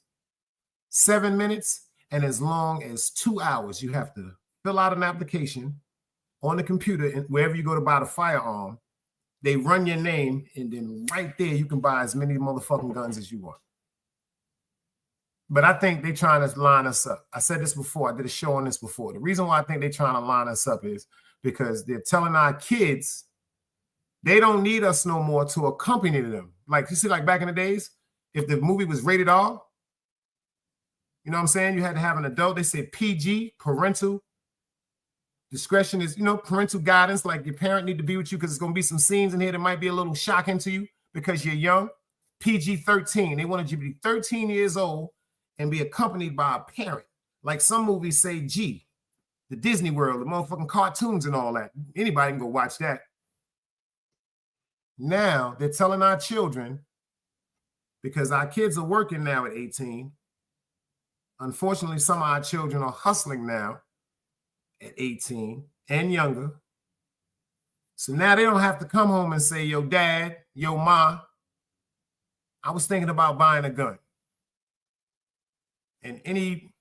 7 minutes and as long as 2 hours, you have to fill out an application on the computer and wherever you go to buy the firearm. They run your name, and then right there you can buy as many motherfucking guns as you want. But I think they're trying to line us up. I said this before. I did a show on this before. The reason why I think they're trying to line us up is because they're telling our kids they don't need us no more to accompany them. Like, you see, like back in the days, if the movie was rated R, you know what I'm saying? You had to have an adult. They said PG, parental discretion is, parental guidance. Like your parent need to be with you because there's going to be some scenes in here that might be a little shocking to you because you're young. PG-13. They wanted you to be 13 years old and be accompanied by a parent. Like some movies say G, the Disney World, the motherfucking cartoons and all that. Anybody can go watch that. Now they're telling our children, because our kids are working now at 18. Unfortunately, some of our children are hustling now at 18 and younger. So now they don't have to come home and say, yo, dad, yo, ma, I was thinking about buying a gun. And any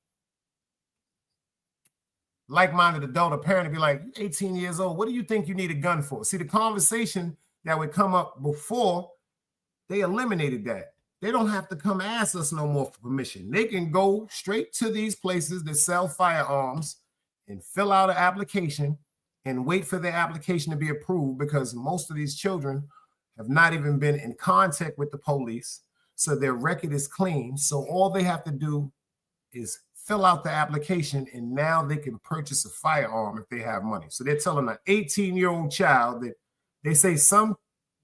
like-minded adult or parent would be like, 18 years old, what do you think you need a gun for? See, the conversation that would come up before, they eliminated that. They don't have to come ask us no more for permission. They can go straight to these places that sell firearms and fill out an application and wait for their application to be approved, because most of these children have not even been in contact with the police, so their record is clean. So all they have to do is fill out the application, and now they can purchase a firearm if they have money. So they're telling an 18-year-old child that they say some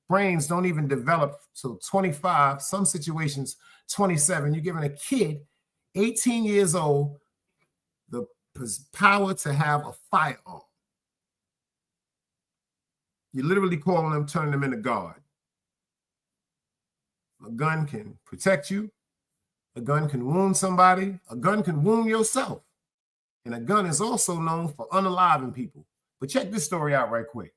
brains don't even develop till 25, some situations 27. You're giving a kid 18 years old the power to have a firearm. You're literally calling them, turning them into God. A gun can protect you. A gun can wound somebody. A gun can wound yourself. And a gun is also known for unaliving people. But check this story out right quick.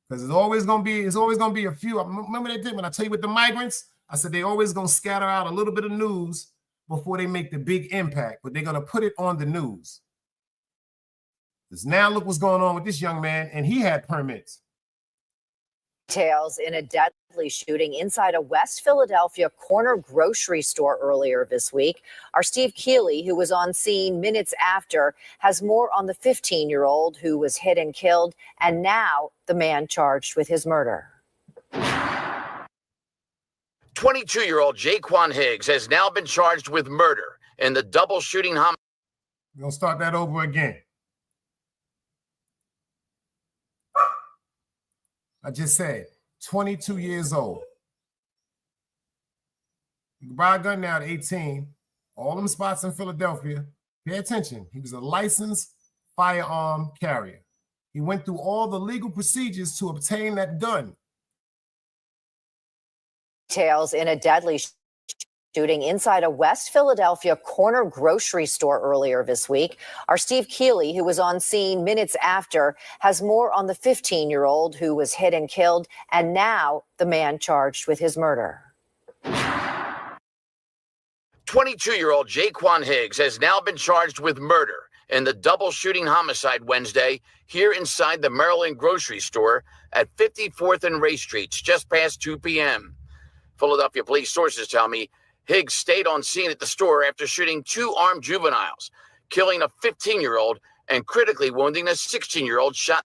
Because it's always gonna be a few. Remember they did when I tell you with the migrants, I said they always gonna scatter out a little bit of news before they make the big impact, but they're gonna put it on the news. Because now look what's going on with this young man, and he had permits. Details in a deadly shooting inside a West Philadelphia corner grocery store earlier this week. Our Steve Keeley, who was on scene minutes after, has more on the 15-year-old who was hit and killed, and now the man charged with his murder. 22-year-old Jaquan Higgs has now been charged with murder in the double shooting homicide. We're going to start that over again. I just said, 22 years old. You can buy a gun now at 18. All them spots in Philadelphia. Pay attention. He was a licensed firearm carrier. He went through all the legal procedures to obtain that gun. Details in a deadly shooting inside a West Philadelphia corner grocery store earlier this week. Our Steve Keeley, who was on scene minutes after, has more on the 15-year-old who was hit and killed, and now the man charged with his murder. 22-year-old Jaquan Higgs has now been charged with murder in the double shooting homicide Wednesday here inside the Maryland grocery store at 54th and Ray Streets just past 2 p.m. Philadelphia police sources tell me Higgs stayed on scene at the store after shooting 2 armed juveniles, killing a 15-year-old and critically wounding a 16-year-old shot.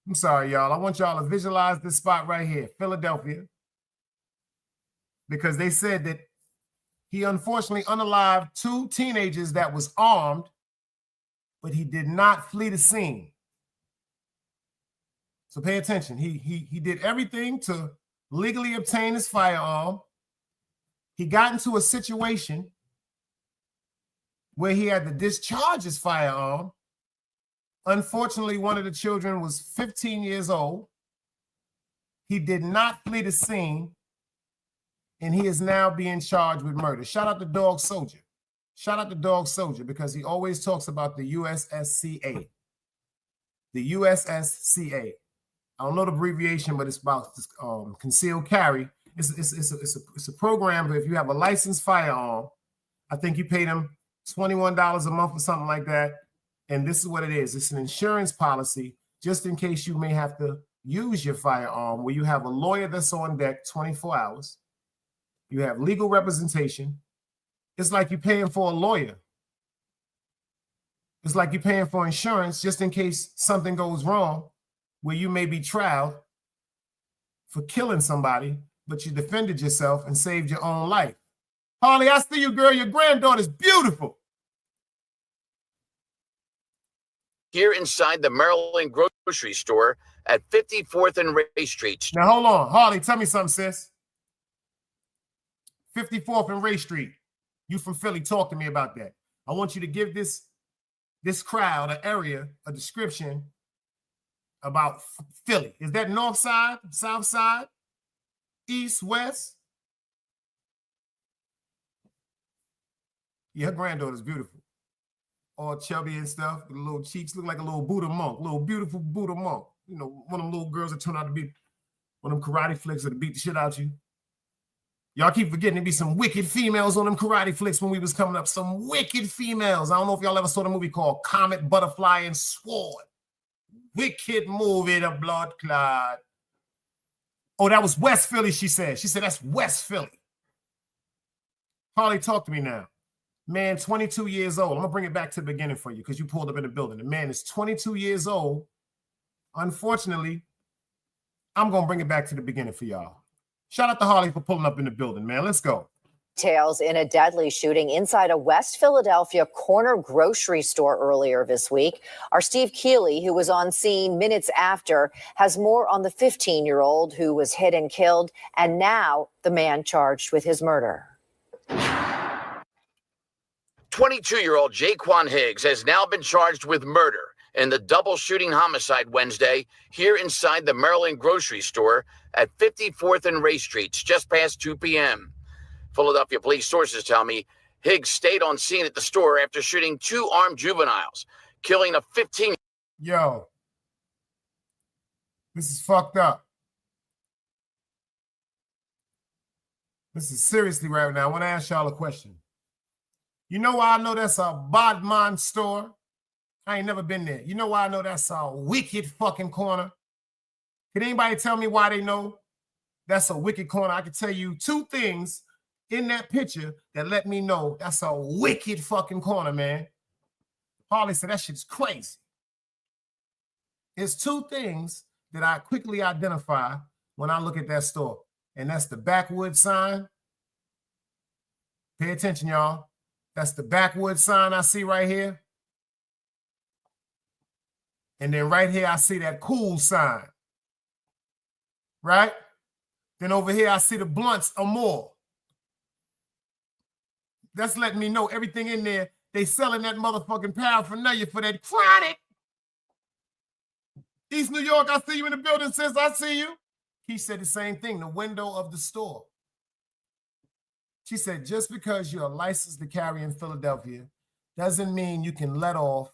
I'm sorry, y'all. I want y'all to visualize this spot right here, Philadelphia, because they said that he unfortunately unalived 2 teenagers that was armed, but he did not flee the scene. So pay attention. He did everything to legally obtain his firearm. He got into a situation where he had to discharge his firearm. Unfortunately, one of the children was 15 years old. He did not flee the scene, and he is now being charged with murder. Shout out to Dog Soldier. Shout out to Dog Soldier, because he always talks about the USSCA. The USSCA. I don't know the abbreviation, but it's about concealed carry. It's a program, but if you have a licensed firearm, I think you pay them $21 a month or something like that. And this is what it is. It's an insurance policy just in case you may have to use your firearm, where you have a lawyer that's on deck 24 hours. You have legal representation. It's like you're paying for a lawyer. It's like you're paying for insurance just in case something goes wrong, where you may be tried for killing somebody, but you defended yourself and saved your own life. Harley, I see you, girl. Your granddaughter's beautiful. Here inside the Maryland grocery store at 54th and Ray Street. Now, hold on. Harley, tell me something, sis. 54th and Ray Street. You from Philly, talk to me about that. I want you to give this crowd, an area, a description about Philly. Is that north side, south side, east, west? Yeah, her granddaughter's beautiful. All chubby and stuff, with little cheeks, look like a little Buddha monk, little beautiful Buddha monk. You know, one of them little girls that turn out to be one of them karate flicks that beat the shit out you. Y'all keep forgetting there'd be some wicked females on them karate flicks when we was coming up. Some wicked females. I don't know if y'all ever saw the movie called Comet, Butterfly, and Sword. Wicked movie, The Blood Clot. Oh, that was West Philly, she said. She said, that's West Philly. Harley, talk to me now. Man, 22 years old. I'm going to bring it back to the beginning for you because you pulled up in the building. The man is 22 years old. Unfortunately, I'm going to bring it back to the beginning for y'all. Shout out to Harley for pulling up in the building, man. Let's go. Details in a deadly shooting inside a West Philadelphia corner grocery store earlier this week. Our Steve Keeley, who was on scene minutes after, has more on the 15-year-old who was hit and killed, and now the man charged with his murder. 22-year-old Jaquan Higgs has now been charged with murder in the double shooting homicide Wednesday here inside the Maryland grocery store at 54th and Ray Streets just past 2 p.m. Philadelphia police sources tell me Higgs stayed on scene at the store after shooting 2 armed juveniles, killing a 15. Yo, this is fucked up. This is seriously right now. I want to ask y'all a question. You know why I know that's a Bodman store? I ain't never been there. You know why I know that's a wicked fucking corner? Can anybody tell me why they know that's a wicked corner? I can tell you 2 things in that picture that let me know that's a wicked fucking corner, man. Harley said that shit's crazy. There's 2 things that I quickly identify when I look at that store, and that's the Backwood sign. Pay attention, y'all. That's the Backwood sign I see right here. And then right here, I see that Cool sign. Right? Then over here, I see the Blunts or more. That's letting me know everything in there, they selling that motherfucking paraphernalia for that chronic. East New York, I see you in the building, sis. I see you. He said the same thing, the window of the store. She said, just because you're licensed to carry in Philadelphia doesn't mean you can let off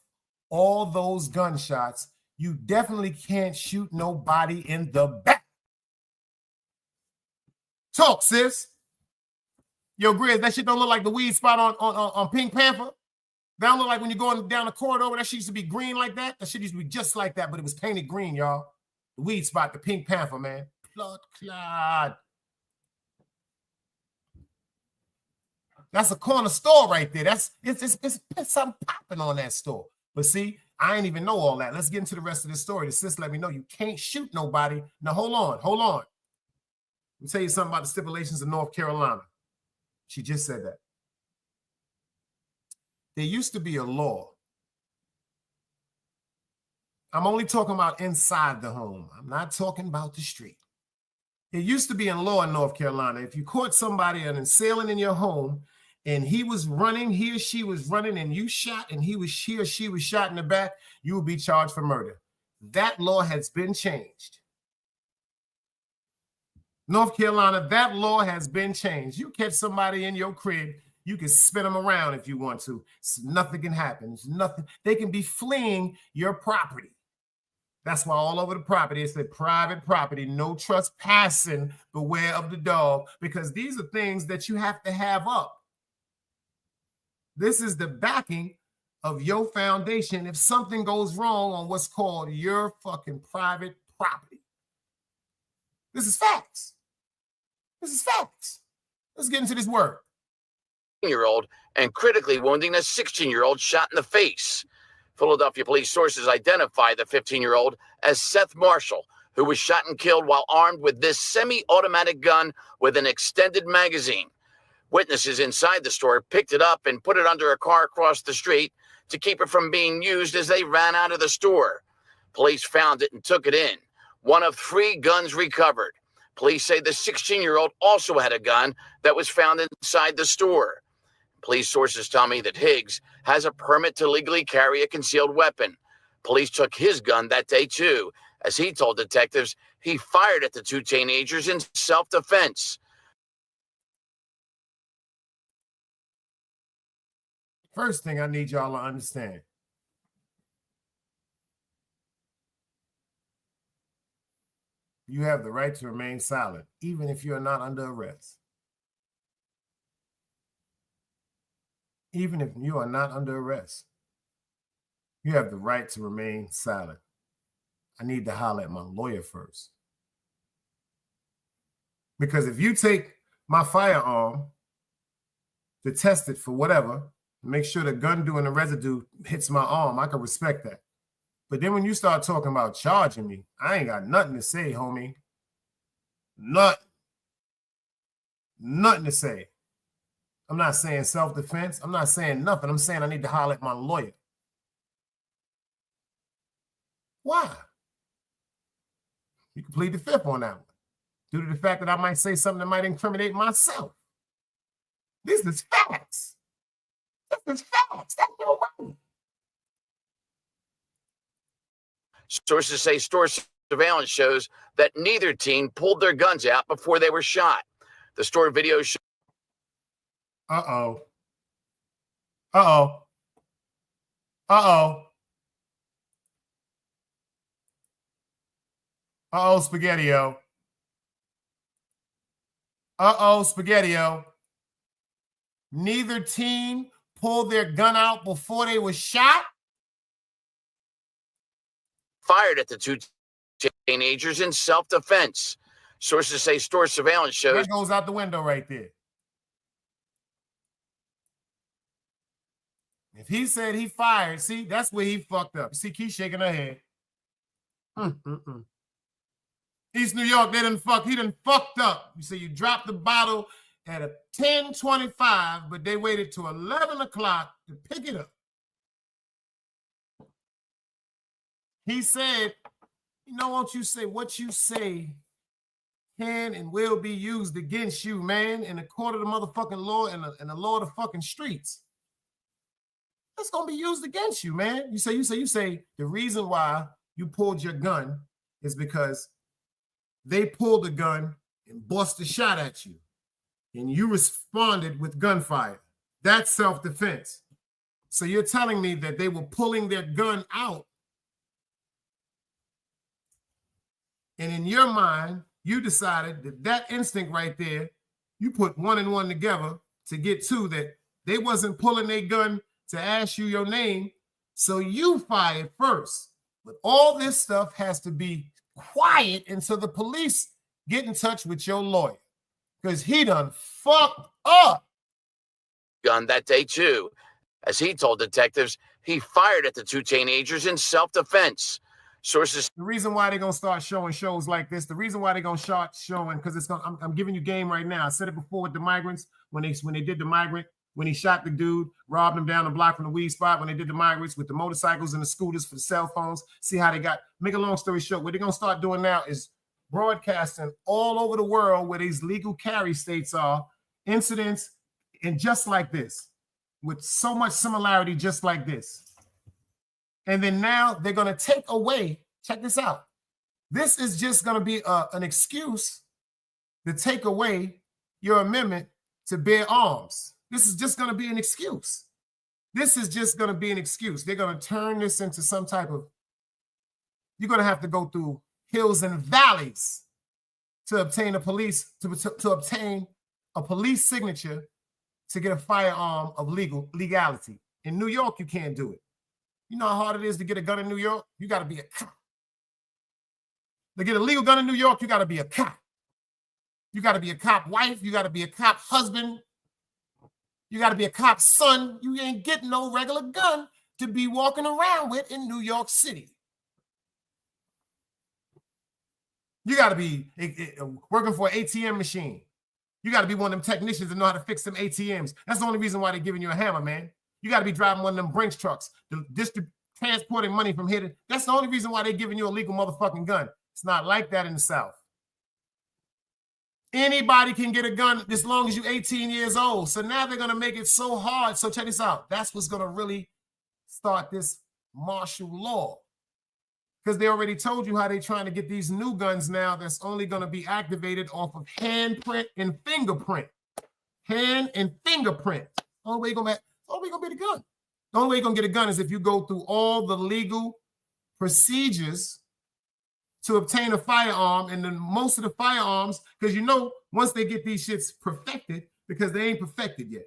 all those gunshots. You definitely can't shoot nobody in the back. Talk, sis. Yo, Grizz, that shit don't look like the weed spot on Pink Panther. That don't look like when you're going down the corridor where that shit used to be green like that. That shit used to be just like that, but it was painted green, y'all. The weed spot, the Pink Panther, man. Blood clot. That's a corner store right there. It's something popping on that store. But see, I ain't even know all that. Let's get into the rest of this story. The sis let me know you can't shoot nobody. Now, hold on. Let me tell you something about the stipulations of North Carolina. She just said that. There used to be a law. I'm only talking about inside the home. I'm not talking about the street. It used to be in law in North Carolina. If you caught somebody assailing in your home and he or she was running and you shot and he or she was shot in the back, you would be charged for murder. That law has been changed. North Carolina, that law has been changed. You catch somebody in your crib, you can spin them around if you want to. Nothing can happen. It's nothing. They can be fleeing your property. That's why all over the property, it said private property, no trespassing, beware of the dog, because these are things that you have to have up. This is the backing of your foundation if something goes wrong on what's called your fucking private property. This is facts. Let's get into this word. Year-old and critically wounding a 16-year-old shot in the face. Philadelphia police sources identify the 15-year-old as Seth Marshall, who was shot and killed while armed with this semi-automatic gun with an extended magazine. Witnesses inside the store picked it up and put it under a car across the street to keep it from being used as they ran out of the store. Police found it and took it in. One of 3 guns recovered. Police say the 16-year-old also had a gun that was found inside the store. Police sources tell me that Higgs has a permit to legally carry a concealed weapon. Police took his gun that day, too, as he told detectives he fired at the two teenagers in self-defense. First thing I need y'all to understand. You have the right to remain silent, even if you are not under arrest. Even if you are not under arrest, you have the right to remain silent. I need to holler at my lawyer first. Because if you take my firearm to test it for whatever, make sure the gun doing the residue hits my arm, I can respect that. But then when you start talking about charging me, I ain't got nothing to say, homie. Nothing to say. I'm not saying self-defense. I'm not saying nothing. I'm saying I need to holler at my lawyer. Why? You can plead the fifth on that one, due to the fact that I might say something that might incriminate myself. This is facts. This is facts. That's no way. Sources say store surveillance shows that neither teen pulled their guns out before they were shot. The store video shows. Uh-oh. Uh-oh. Uh-oh. Uh-oh, Spaghetti-O. Uh-oh, Spaghetti-O. Neither teen pulled their gun out before they were shot? Fired at the two teenagers in self-defense. Sources say store surveillance shows. That goes out the window right there. If he said he fired, see, that's where he fucked up. See, Key shaking her head. East New York, he done fucked up. You say you dropped the bottle at a 10:25, but they waited till 11 o'clock to pick it up. He said, you know, won't you say what you say can and will be used against you, man, in the court of the motherfucking law and the law of the fucking streets. It's gonna be used against you, man. You say the reason why you pulled your gun is because they pulled the gun and busted a shot at you, and you responded with gunfire. That's self-defense. So you're telling me that they were pulling their gun out, and in your mind, you decided that instinct right there, you put one and one together to get two, that they wasn't pulling their gun to ask you your name, so you fired first. But all this stuff has to be quiet until the police get in touch with your lawyer, because he done fucked up. Gun that day, too. As he told detectives, he fired at the two teenagers in self-defense. Sources. The reason why they're going to start showing shows like this, the reason why they're going to start showing, because it's going. I'm giving you game right now. I said it before with the migrants, when they did the migrant, when he shot the dude, robbed him down the block from the weed spot, when they did the migrants with the motorcycles and the scooters for the cell phones. See how they got, make a long story short, what they're going to start doing now is broadcasting all over the world where these legal carry states are, incidents, and just like this, with so much similarity just like this. And then now they're going to take away, check this out. This is just going to be an excuse to take away your amendment to bear arms. This is just going to be an excuse. This is just going to be an excuse. They're going to turn this into some type of, you're going to have to go through hills and valleys to obtain a police, to obtain a police signature to get a firearm of legality. In New York, you can't do it. You know how hard it is to get a gun in New York? You got to be a cop. To get a legal gun in New York, you got to be a cop. You got to be a cop wife. You got to be a cop husband. You got to be a cop son. You ain't getting no regular gun to be walking around with in New York City. You got to be working for an ATM machine. You got to be one of them technicians that know how to fix them ATMs. That's the only reason why they're giving you a hammer, man. You got to be driving one of them Brinks trucks, transporting money from here to. That's the only reason why they're giving you a legal motherfucking gun. It's not like that in the South. Anybody can get a gun as long as you're 18 years old. So now they're going to make it so hard. So check this out. That's what's going to really start this martial law. Because they already told you how they're trying to get these new guns now that's only going to be activated off of handprint and fingerprint. Hand and fingerprint. The only way you're going to be the gun. The only way you're going to get a gun is if you go through all the legal procedures to obtain a firearm. And then most of the firearms, because you know, once they get these shits perfected, because they ain't perfected yet.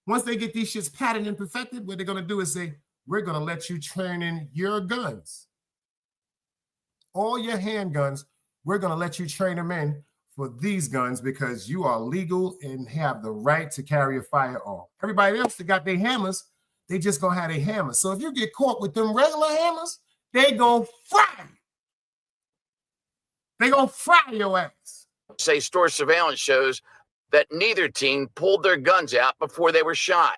Once they get these shits patented and perfected, what they're going to do is say, we're going to let you turn in your guns. All your handguns, we're going to let you train them in for these guns because you are legal and have the right to carry a firearm. Everybody else that got their hammers, they just going to have their hammers. So if you get caught with them regular hammers, they going to fry you. They going to fry your ass. Say store surveillance shows that neither teen pulled their guns out before they were shot.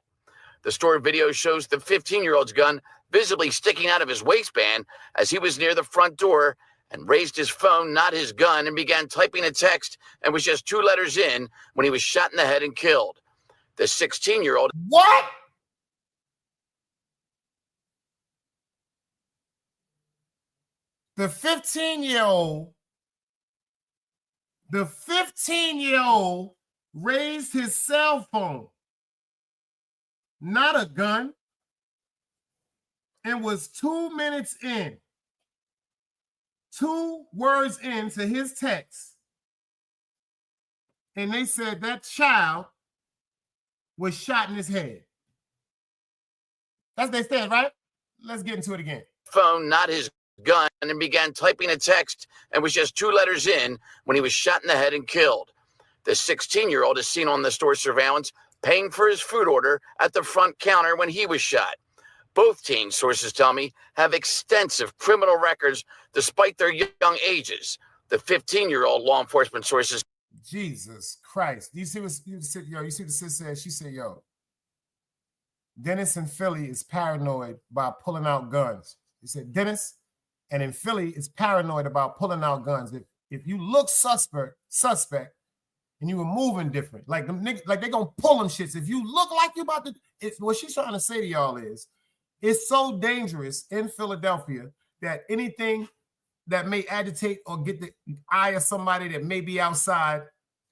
The store video shows the 15-year-old's gun visibly sticking out of his waistband as he was near the front door and raised his phone, not his gun, and began typing a text and was just 2 letters in when he was shot in the head and killed. The 16-year-old... What? The 15-year-old raised his cell phone, not a gun, and was 2 minutes in, 2 words into his text. And they said that child was shot in his head. That's what they said, right? Let's get into it again. Phone, not his gun, and began typing a text and was just 2 letters in when he was shot in the head and killed. The 16-year-old is seen on the store surveillance paying for his food order at the front counter when he was shot. Both teens, sources tell me, have extensive criminal records despite their young ages. The 15-year-old, law enforcement sources... Jesus Christ. You see what you said, yo, you see what the sis said? She said, yo, Dennis in Philly is paranoid about pulling out guns. He said, Dennis and in Philly is paranoid about pulling out guns. If you look suspect, and you were moving different, like them niggas, like they gonna pull them shits. If you look like you about to, it's what she's trying to say to y'all is, it's so dangerous in Philadelphia that anything that may agitate or get the eye of somebody that may be outside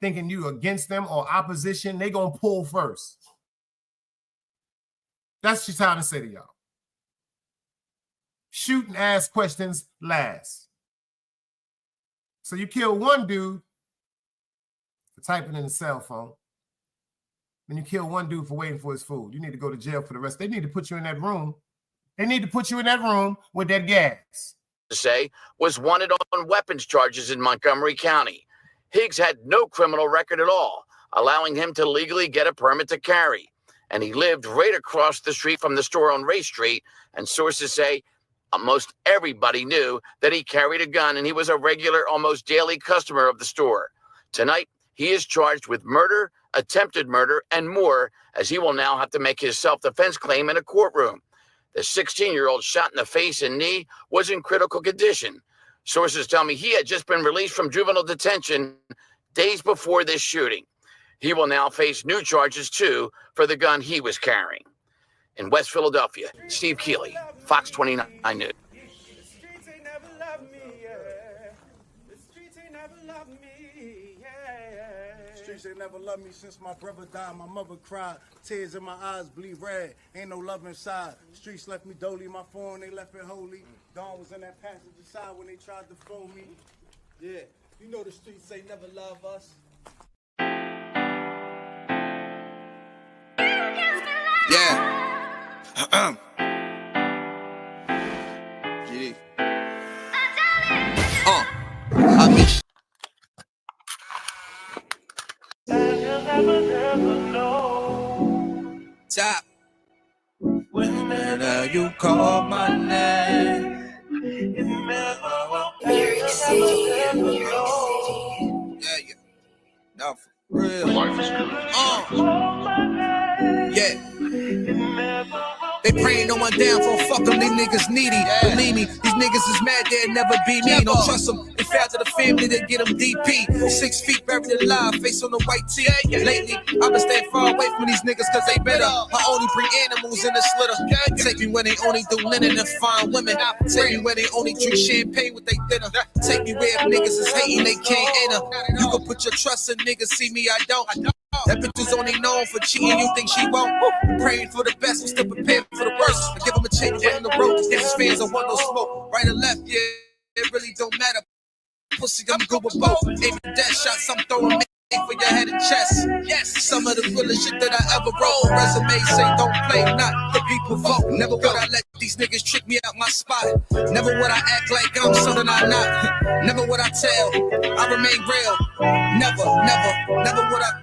thinking you against them or opposition, they gonna pull first. That's what she's trying to say to y'all. Shoot and ask questions last. So you kill one dude for typing in the cell phone. Then you kill one dude for waiting for his food. You need to go to jail for the rest. They need to put you in that room. They need to put you in that room with that gas. Say was wanted on weapons charges in Montgomery County. Higgs had no criminal record at all, allowing him to legally get a permit to carry. And he lived right across the street from the store on Ray Street. And sources say almost everybody knew that he carried a gun and he was a regular, almost daily customer of the store. Tonight, he is charged with murder, attempted murder, and more, as he will now have to make his self-defense claim in a courtroom. The 16-year-old shot in the face and knee was in critical condition. Sources tell me he had just been released from juvenile detention days before this shooting. He will now face new charges, too, for the gun he was carrying. In West Philadelphia, Steve Keeley, Fox 29 News. Streets ain't never loved me since my brother died. My mother cried, tears in my eyes bleed red. Ain't no love inside. Streets left me dolly, my phone they left it holy. Dawn was in that passenger side when they tried to phone me. Yeah, you know the streets ain't never love us. Yeah. GD. I mean, top. When you call my name, it never will be. New York City. Yeah. No, for real. Life is good. Yeah. They praying on going down for fuck them, these niggas needy. Believe me, these niggas is mad, they'll never be me. Don't trust them, if after the family, they get them DP. 6 feet buried alive, face on the white tee. Lately, I've been staying far away from these niggas cause they better. I only bring animals in the slitter. Take me where they only do linen and fine women. Take me where they only drink champagne with they dinner. Take me where niggas is hating, they can't enter. You can put your trust in niggas, see me, I don't. That bitch is only known for cheating, you think she won't? Praying for the best, we still prepared for the worst. I give them a change right in the road, cause his fans don't want no smoke. Right or left, yeah, it really don't matter. Pussy, I'm good with both. Aim at that shots, I'm throwing for your head and chest. Yes, some of the realest shit that I ever wrote. Resumes say don't play, not the people vote. Never would I let these niggas trick me out my spot. Never would I act like I'm something I'm not. Never would I tell, I remain real. Never would I.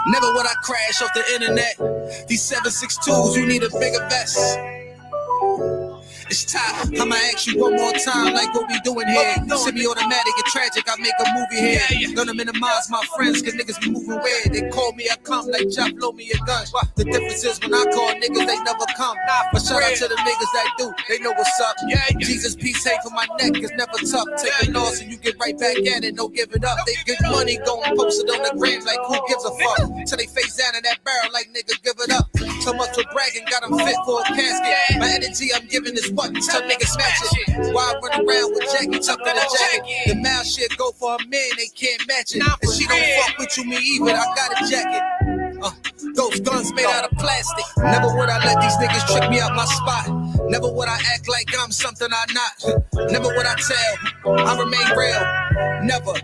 Never would I crash off the internet. These 762s, you need a bigger vest. It's time. I'ma ask you one more time, like what we doing here. Semi-automatic and tragic, I make a movie here. Gonna minimize my friends, cause niggas be moving weird. They call me, I come like Chop, blow me a gun. The difference is when I call niggas, they never come. But shout out to the niggas that do, they know what's up. Jesus, peace, hate for my neck, is never tough. Take a loss and you get right back at it, no give it up. They get money, going post it on the gram like who gives a fuck. Till they face down in that barrel like nigga, give it up. So much for bragging, got them fit for a casket. My energy I'm giving is what? Tell niggas smash it. Why I run around with Jackie tucked in a jacket? The mouth shit go for a man, they can't match it. And she don't fuck with you, me either. I got a jacket. Those guns made out of plastic. Never would I let these niggas trick me out my spot. Never would I act like I'm something I'm not. Never would I tell, I remain real. Never would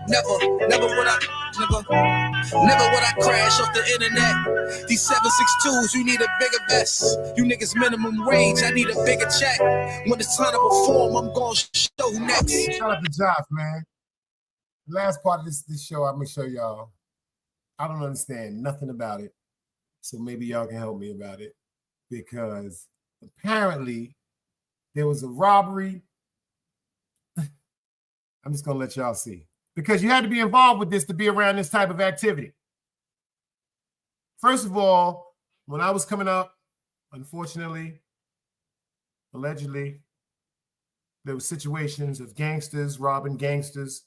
I. Never would I crash off the internet. These 762s, you need a bigger vest. You niggas minimum wage, I need a bigger check. When it's time to perform, I'm gonna show next. Shout out to Josh, man. The last part of this show, I'm gonna show y'all. I don't understand nothing about it, so maybe y'all can help me about it. Because apparently there was a robbery. I'm just gonna let y'all see. Because you had to be involved with this to be around this type of activity. First of all, when I was coming up, unfortunately, allegedly, there were situations of gangsters robbing gangsters,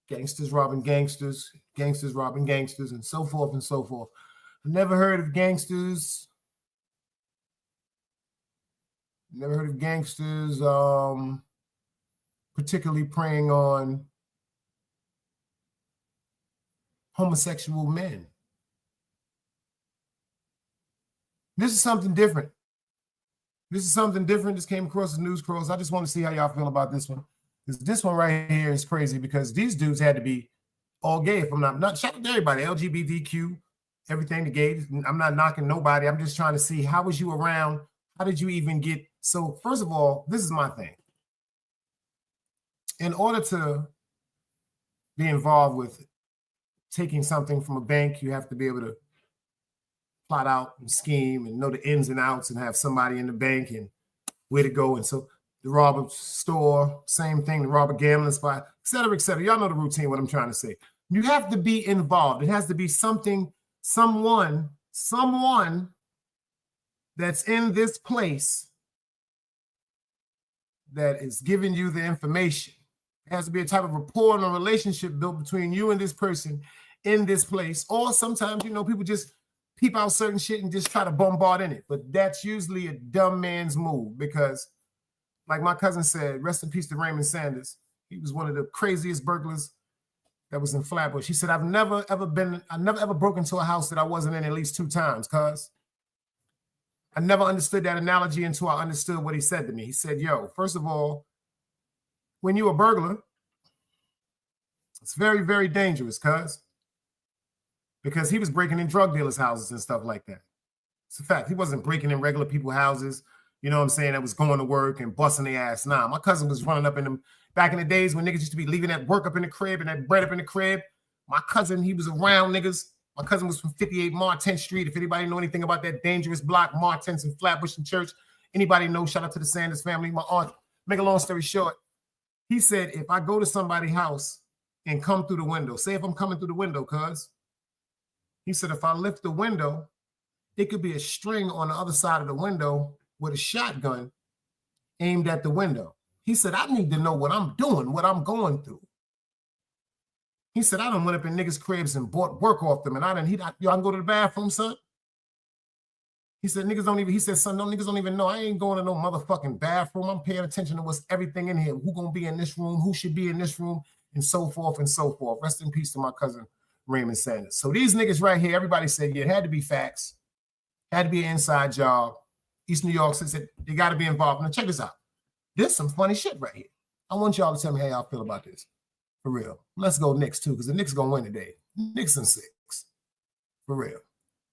gangsters robbing gangsters, gangsters robbing gangsters, and so forth and so forth. I never heard of gangsters. Never heard of gangsters particularly preying on homosexual men. This is something different. This is something different. This came across the news cross. I just want to see how y'all feel about this one. This one right here is crazy because these dudes had to be all gay. If I'm not shout out to everybody, LGBTQ, everything the gays. I'm not knocking nobody. I'm just trying to see how was you around? How did you even get? So first of all, this is my thing. In order to be involved with taking something from a bank, you have to be able to plot out and scheme and know the ins and outs and have somebody in the bank and where to go. And so the rob a store, same thing, the rob a gambling spot, et cetera, et cetera. Y'all know the routine, what I'm trying to say. You have to be involved. It has to be something, someone that's in this place that is giving you the information. It has to be a type of rapport and a relationship built between you and this person in this place. Or sometimes, people just peep out certain shit and just try to bombard in it. But that's usually a dumb man's move because, like my cousin said, rest in peace to Raymond Sanders. He was one of the craziest burglars that was in Flatbush. He said, I've never ever broke into a house that I wasn't in at least 2 times, cuz I never understood that analogy until I understood what he said to me. He said, yo, first of all, when you're a burglar, it's very, very dangerous, cuz. Because he was breaking in drug dealers' houses and stuff like that. It's a fact. He wasn't breaking in regular people's houses, you know what I'm saying, that was going to work and busting their ass. Nah, my cousin was running up in them back in the days when niggas used to be leaving that work up in the crib and that bread up in the crib. My cousin, he was around niggas. My cousin was from 58 Martin Street. If anybody know anything about that dangerous block, Martins and Flatbush and Church, anybody know, shout out to the Sanders family. My aunt, make a long story short, he said, if I go to somebody's house and come through the window, say if I'm coming through the window, cuz, he said, if I lift the window, it could be a string on the other side of the window with a shotgun aimed at the window. He said, I need to know what I'm doing, what I'm going through. He said, I done went up in niggas' cribs and bought work off them, and I can go to the bathroom, son. He said, son, no, niggas don't even know. I ain't going to no motherfucking bathroom. I'm paying attention to what's everything in here. Who gonna be in this room? Who should be in this room? And so forth and so forth. Rest in peace to my cousin, Raymond Sanders. So these niggas right here, everybody said, yeah, it had to be facts. Had to be an inside job. East New York said they got to be involved. Now check this out. This some funny shit right here. I want y'all to tell me how y'all feel about this. For real. Let's go Knicks too, because the Knicks gonna win today. Knicks in 6. For real.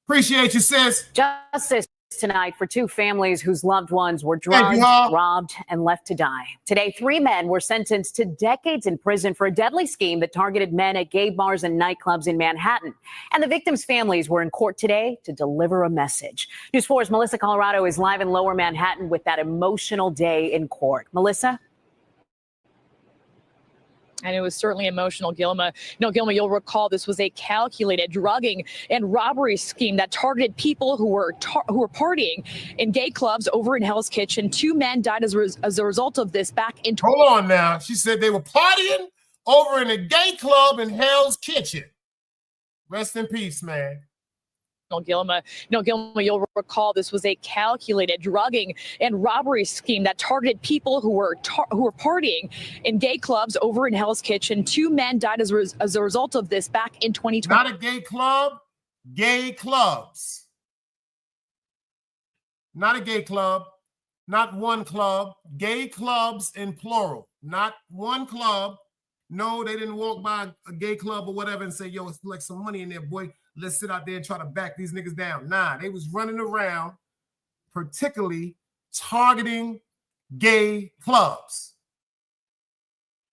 Appreciate you, sis. Justice tonight for 2 families whose loved ones were drugged, robbed, and left to die. Today, 3 men were sentenced to decades in prison for a deadly scheme that targeted men at gay bars and nightclubs in Manhattan. And the victims' families were in court today to deliver a message. News 4's Melissa Colorado is live in Lower Manhattan with that emotional day in court. Melissa? And it was certainly emotional, Gilma. Gilma, you'll recall this was a calculated drugging and robbery scheme that targeted people who were partying in gay clubs over in Hell's Kitchen. 2 men died as a result of this back in... Hold on now. She said they were partying over in a gay club in Hell's Kitchen. Rest in peace, man. Gilma, you'll recall this was a calculated drugging and robbery scheme that targeted people who were partying in gay clubs over in Hell's Kitchen. 2 men died as a result of this back in 2020. Not a gay club, gay clubs. Not a gay club, not one club, gay clubs in plural, not one club. No, they didn't walk by a gay club or whatever and say, yo, it's like some money in there, boy. Let's sit out there and try to back these niggas down. Nah, they was running around, particularly targeting gay clubs.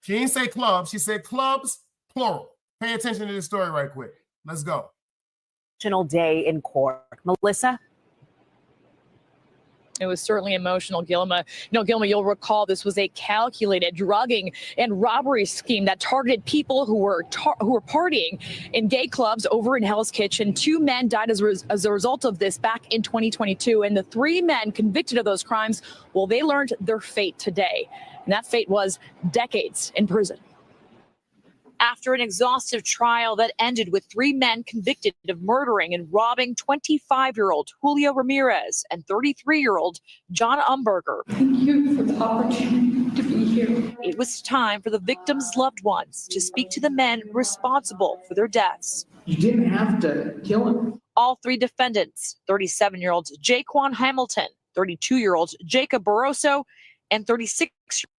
She didn't say clubs. She said clubs, plural. Pay attention to this story right quick. Let's go. Emotional day in court. Melissa? It was certainly emotional, Gilma. Gilma, you'll recall this was a calculated drugging and robbery scheme that targeted people who were partying in gay clubs over in Hell's Kitchen. 2 men died as a result of this back in 2022. And the 3 men convicted of those crimes, well, they learned their fate today. And that fate was decades in prison. After an exhaustive trial that ended with 3 men convicted of murdering and robbing 25-year-old Julio Ramirez and 33-year-old John Umberger. Thank you for the opportunity to be here. It was time for the victims' loved ones to speak to the men responsible for their deaths. You didn't have to kill him. All 3 defendants, 37-year-old Jaquan Hamilton, 32-year-old Jacob Barroso, and 36-year-old.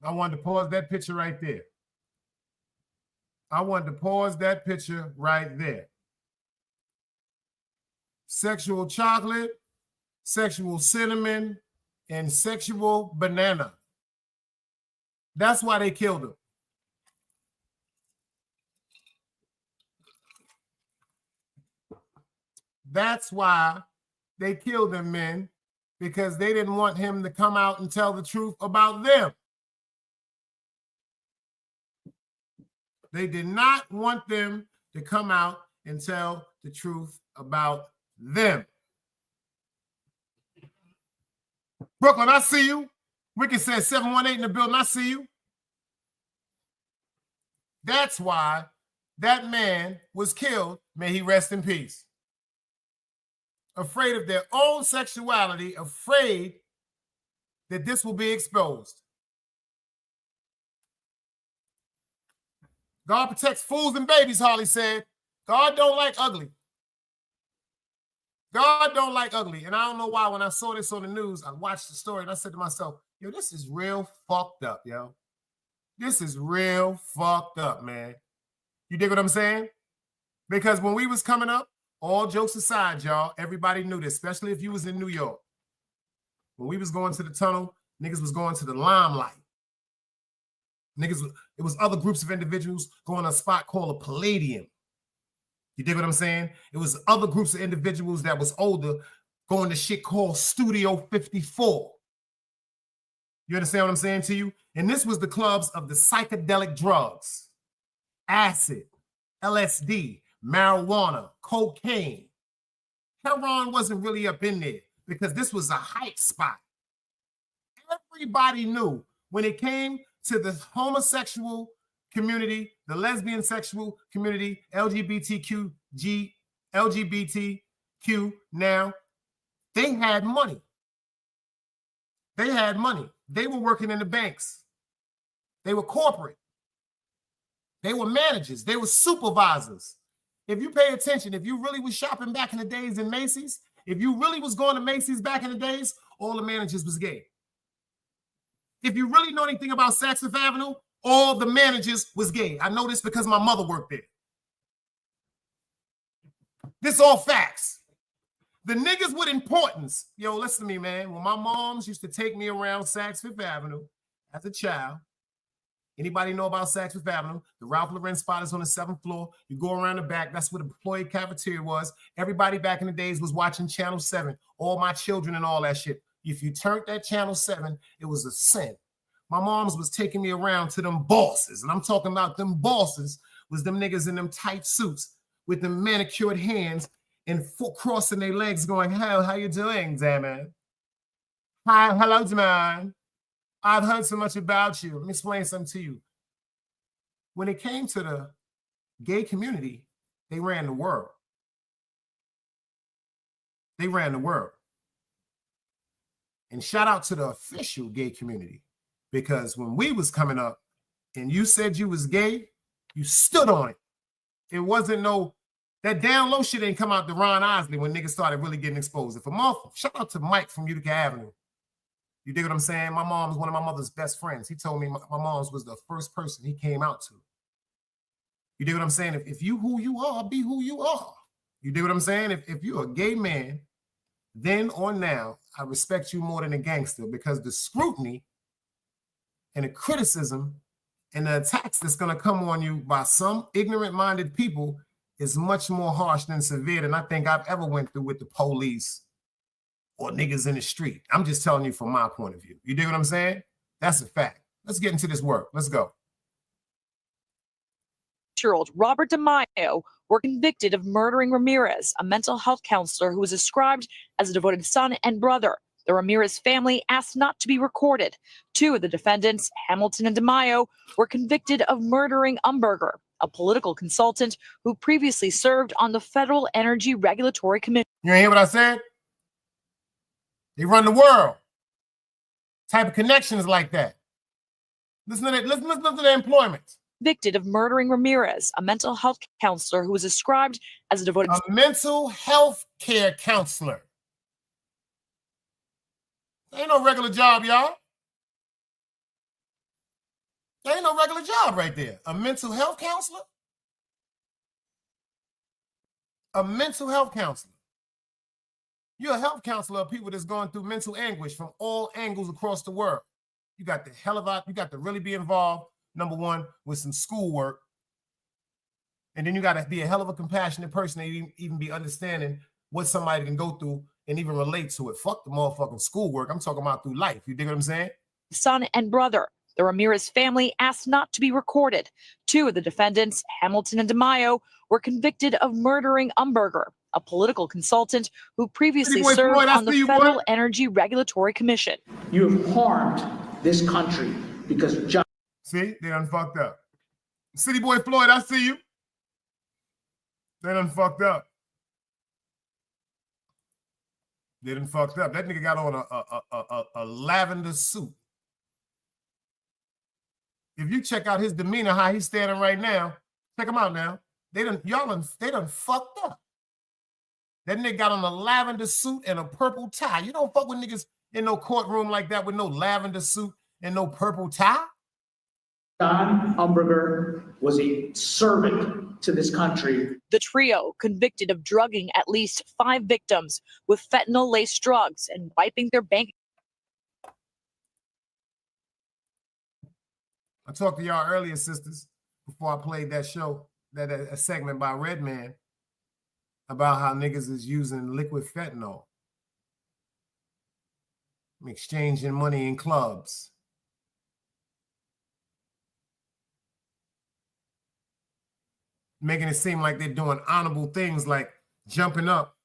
I wanted to pause that picture right there. Sexual chocolate, sexual cinnamon, and sexual banana. That's why they killed him. That's why they killed them, men, because they didn't want him to come out and tell the truth about them. They did not want them to come out and tell the truth about them. Brooklyn, I see you. Ricky said 718 in the building. I see you. That's why that man was killed. May he rest in peace. Afraid of their own sexuality, afraid that this will be exposed. God protects fools and babies, Holly said. God don't like ugly. God don't like ugly. And I don't know why when I saw this on the news, I watched the story and I said to myself, yo, this is real fucked up, yo. This is real fucked up, man. You dig what I'm saying? Because when we was coming up, all jokes aside, y'all, everybody knew this, especially if you was in New York. When we was going to the tunnel, niggas was going to the limelight. Niggas, it was other groups of individuals going to a spot called a Palladium. You dig what I'm saying? It was other groups of individuals that was older going to shit called Studio 54. You understand what I'm saying to you? And this was the clubs of the psychedelic drugs. Acid, LSD, marijuana, cocaine. Heroin wasn't really up in there because this was a hype spot. everybody knew when it came to the homosexual community, the lesbian sexual community, LGBTQ now, they had money. They had money. They were working in the banks. They were corporate. They were managers. They were supervisors. If you pay attention, if you really was shopping back in the days in Macy's, if you really was going to Macy's back in the days, all the managers was gay. If you really know anything about Saks Fifth Avenue, all the managers was gay. I know this because my mother worked there. This all facts. The niggas with importance. Yo, listen to me, man. When my moms used to take me around Saks Fifth Avenue as a child, anybody know about Saks Fifth Avenue? The Ralph Lauren spot is on the 7th floor. You go around the back. That's where the employee cafeteria was. Everybody back in the days was watching Channel 7. All my children and all that shit. If you turned that Channel 7, it was a sin. My moms was taking me around to them bosses. And I'm talking about them bosses was them niggas in them tight suits with them manicured hands and crossing their legs going, how you doing, Zaman? Hi, hello, Zaman. I've heard so much about you. Let me explain something to you. When it came to the gay community, they ran the world. They ran the world. And shout out to the official gay community, because when we was coming up and you said you was gay, you stood on it. It wasn't no, that down low shit ain't come out to Ron Isley when niggas started really getting exposed. If a month, shout out to Mike from Utica Avenue. You dig what I'm saying? My mom was one of my mother's best friends. He told me my mom's was the first person he came out to. You dig what I'm saying? If you who you are, be who you are. You dig what I'm saying? If you're a gay man, then or now, I respect you more than a gangster, because the scrutiny and the criticism and the attacks that's going to come on you by some ignorant-minded people is much more harsh than severe than I think I've ever went through with the police or niggas in the street. I'm just telling you from my point of view. You dig what I'm saying? That's a fact. Let's get into this work. Let's go. Year-old Robert DeMaio were convicted of murdering Ramirez, a mental health counselor who was described as a devoted son and brother. The Ramirez family asked not to be recorded. Two of the defendants, Hamilton and DeMaio, were convicted of murdering Umberger, a political consultant who previously served on the Federal Energy Regulatory Commission. You ain't hear what I said? They run the world. Type of connections like that. Listen to the employment. Convicted of murdering Ramirez, a mental health counselor who was described as a devoted... A mental health care counselor. Ain't no regular job, y'all. There ain't no regular job right there. A mental health counselor? A mental health counselor. You're a health counselor of people that's going through mental anguish from all angles across the world. You got to really be involved, number one, with some schoolwork. And then you got to be a hell of a compassionate person to even be understanding what somebody can go through and even relate to it. Fuck the motherfucking schoolwork. I'm talking about through life. You dig what I'm saying? Son and brother. The Ramirez family asked not to be recorded. Two of the defendants, Hamilton and DeMaio, were convicted of murdering Umberger, a political consultant who previously served on the Federal Energy Regulatory Commission. You have harmed this country because John. See, they done fucked up. City Boy Floyd, I see you. They done fucked up. They done fucked up. That nigga got on a lavender suit. If you check out his demeanor, how he's standing right now, check him out now. They done fucked up. That nigga got on a lavender suit and a purple tie. You don't fuck with niggas in no courtroom like that with no lavender suit and no purple tie. John Umberger was a servant to this country. The trio convicted of drugging at least 5 victims with fentanyl-laced drugs and wiping their bank. I talked to y'all earlier, sisters, before I played that show, a segment by Redman about how niggas is using liquid fentanyl, exchanging money in clubs. Making it seem like they're doing honorable things like jumping up,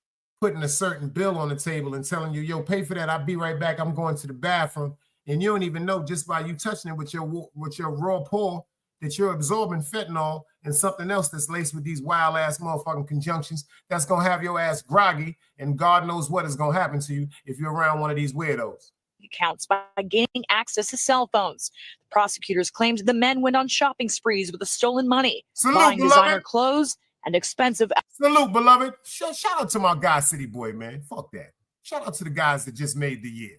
putting a certain bill on the table and telling you, yo, pay for that. I'll be right back. I'm going to the bathroom. and you don't even know just by you touching it with your raw paw that you're absorbing fentanyl and something else that's laced with these wild ass motherfucking conjunctions that's gonna have your ass groggy, and God knows what is gonna happen to you if you're around one of these weirdos. Accounts by gaining access to cell phones. The prosecutors claimed the men went on shopping sprees with the stolen money, buying designer clothes and expensive. Salute, beloved. Shout out to my guy, City Boy, man. Fuck that. Shout out to the guys that just made the year.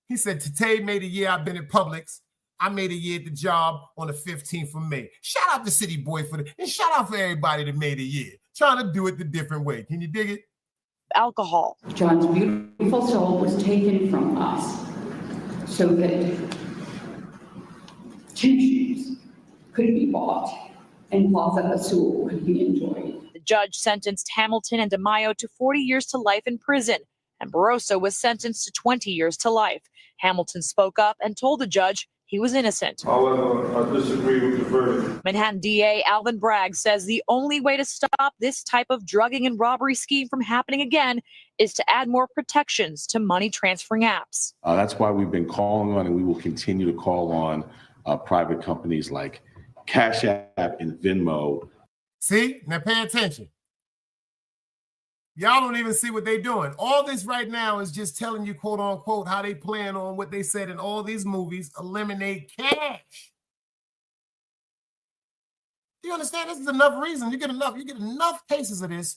He said, Tay made a year I've been at Publix. I made a year at the job on the 15th of May. Shout out to City Boy for and shout out for everybody that made a year. Trying to do it the different way. Can you dig it? Alcohol. John's beautiful soul was taken from us so that tissues could be bought and Plaza Azul could be enjoyed. The judge sentenced Hamilton and DeMaio to 40 years to life in prison, and Barroso was sentenced to 20 years to life. Hamilton spoke up and told the judge he was innocent. However, I disagree with the verdict. Manhattan DA Alvin Bragg says the only way to stop this type of drugging and robbery scheme from happening again is to add more protections to money transferring apps. That's why we've been calling on, and we will continue to call on private companies like Cash App and Venmo. See? Now pay attention. Y'all don't even see what they're doing. All this right now is just telling you, quote unquote, how they plan on what they said in all these movies, eliminate cash. Do you understand? This is enough reason. You get enough cases of this.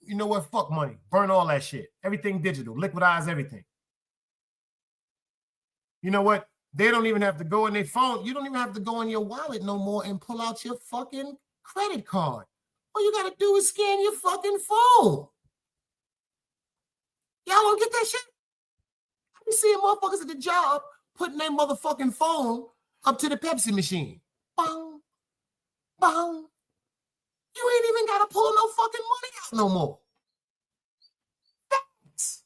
You know what? Fuck money. Burn all that shit. Everything digital. Liquidize everything. You know what? They don't even have to go in their phone. You don't even have to go in your wallet no more and pull out your fucking credit card. All you got to do is scan your fucking phone. Y'all don't get that shit? I be seeing motherfuckers at the job putting their motherfucking phone up to the Pepsi machine. Bong, bong. You ain't even got to pull no fucking money out no more. Facts.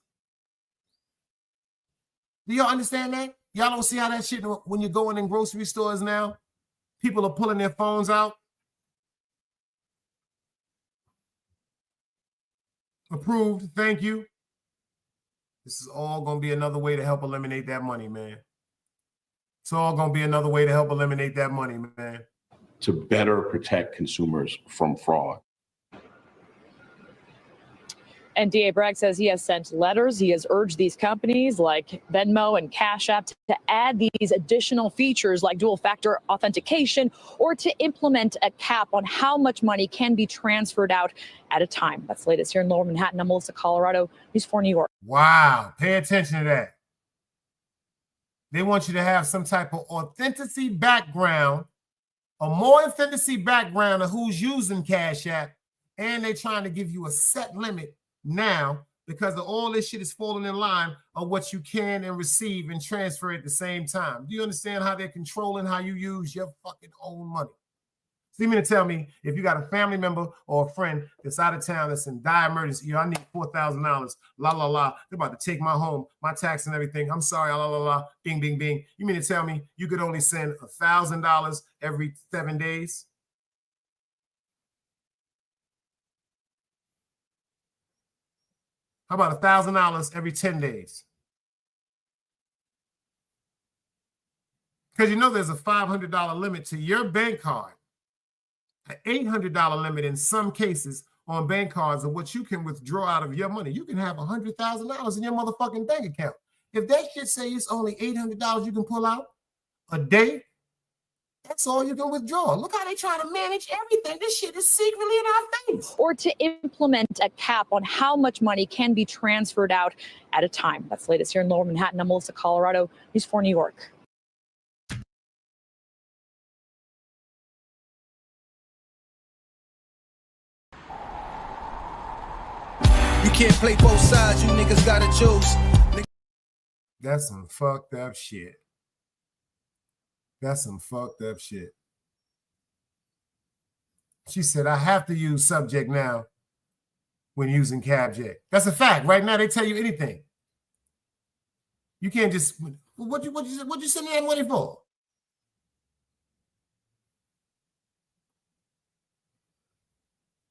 Do y'all understand that? Y'all don't see how that shit, when you're going in grocery stores now, people are pulling their phones out. Approved. Thank you. This is all going to be another way to help eliminate that money, man. It's all going to be another way to help eliminate that money, man. To better protect consumers from fraud. And DA Bragg says he has sent letters. He has urged these companies like Venmo and Cash App to add these additional features like dual factor authentication or to implement a cap on how much money can be transferred out at a time. That's the latest here in Lower Manhattan. I'm Melissa Colorado, News 4 New York. Wow. Pay attention to that. They want you to have some type of authenticity background, a more authenticity background of who's using Cash App, and they're trying to give you a set limit now because of all this shit is falling in line of what you can and receive and transfer at the same time. Do you understand how they're controlling how you use your fucking own money? So you mean to tell me if you got a family member or a friend that's out of town that's in dire emergency, I need $4,000, la, la, la. They're about to take my home, my tax and everything. I'm sorry, la, la, la, bing, bing, bing. You mean to tell me you could only send $1,000 every 7 days? How about $1,000 every 10 days? Because you know there's a $500 limit to your bank card, an $800 limit in some cases on bank cards of what you can withdraw out of your money. You can have $100,000 in your motherfucking bank account. If that shit say it's only $800 you can pull out a day, that's all you can withdraw. Look how they trying to manage everything. This shit is secretly in our face. Or to implement a cap on how much money can be transferred out at a time. That's the latest here in Lower Manhattan. I'm Melissa Colorado, News 4 New York. You can't play both sides, you niggas gotta choose. That's some fucked up shit. That's some fucked up shit. She said, I have to use subject now when using CabJack. That's a fact. Right now, they tell you anything. You can't just, what you send that money for?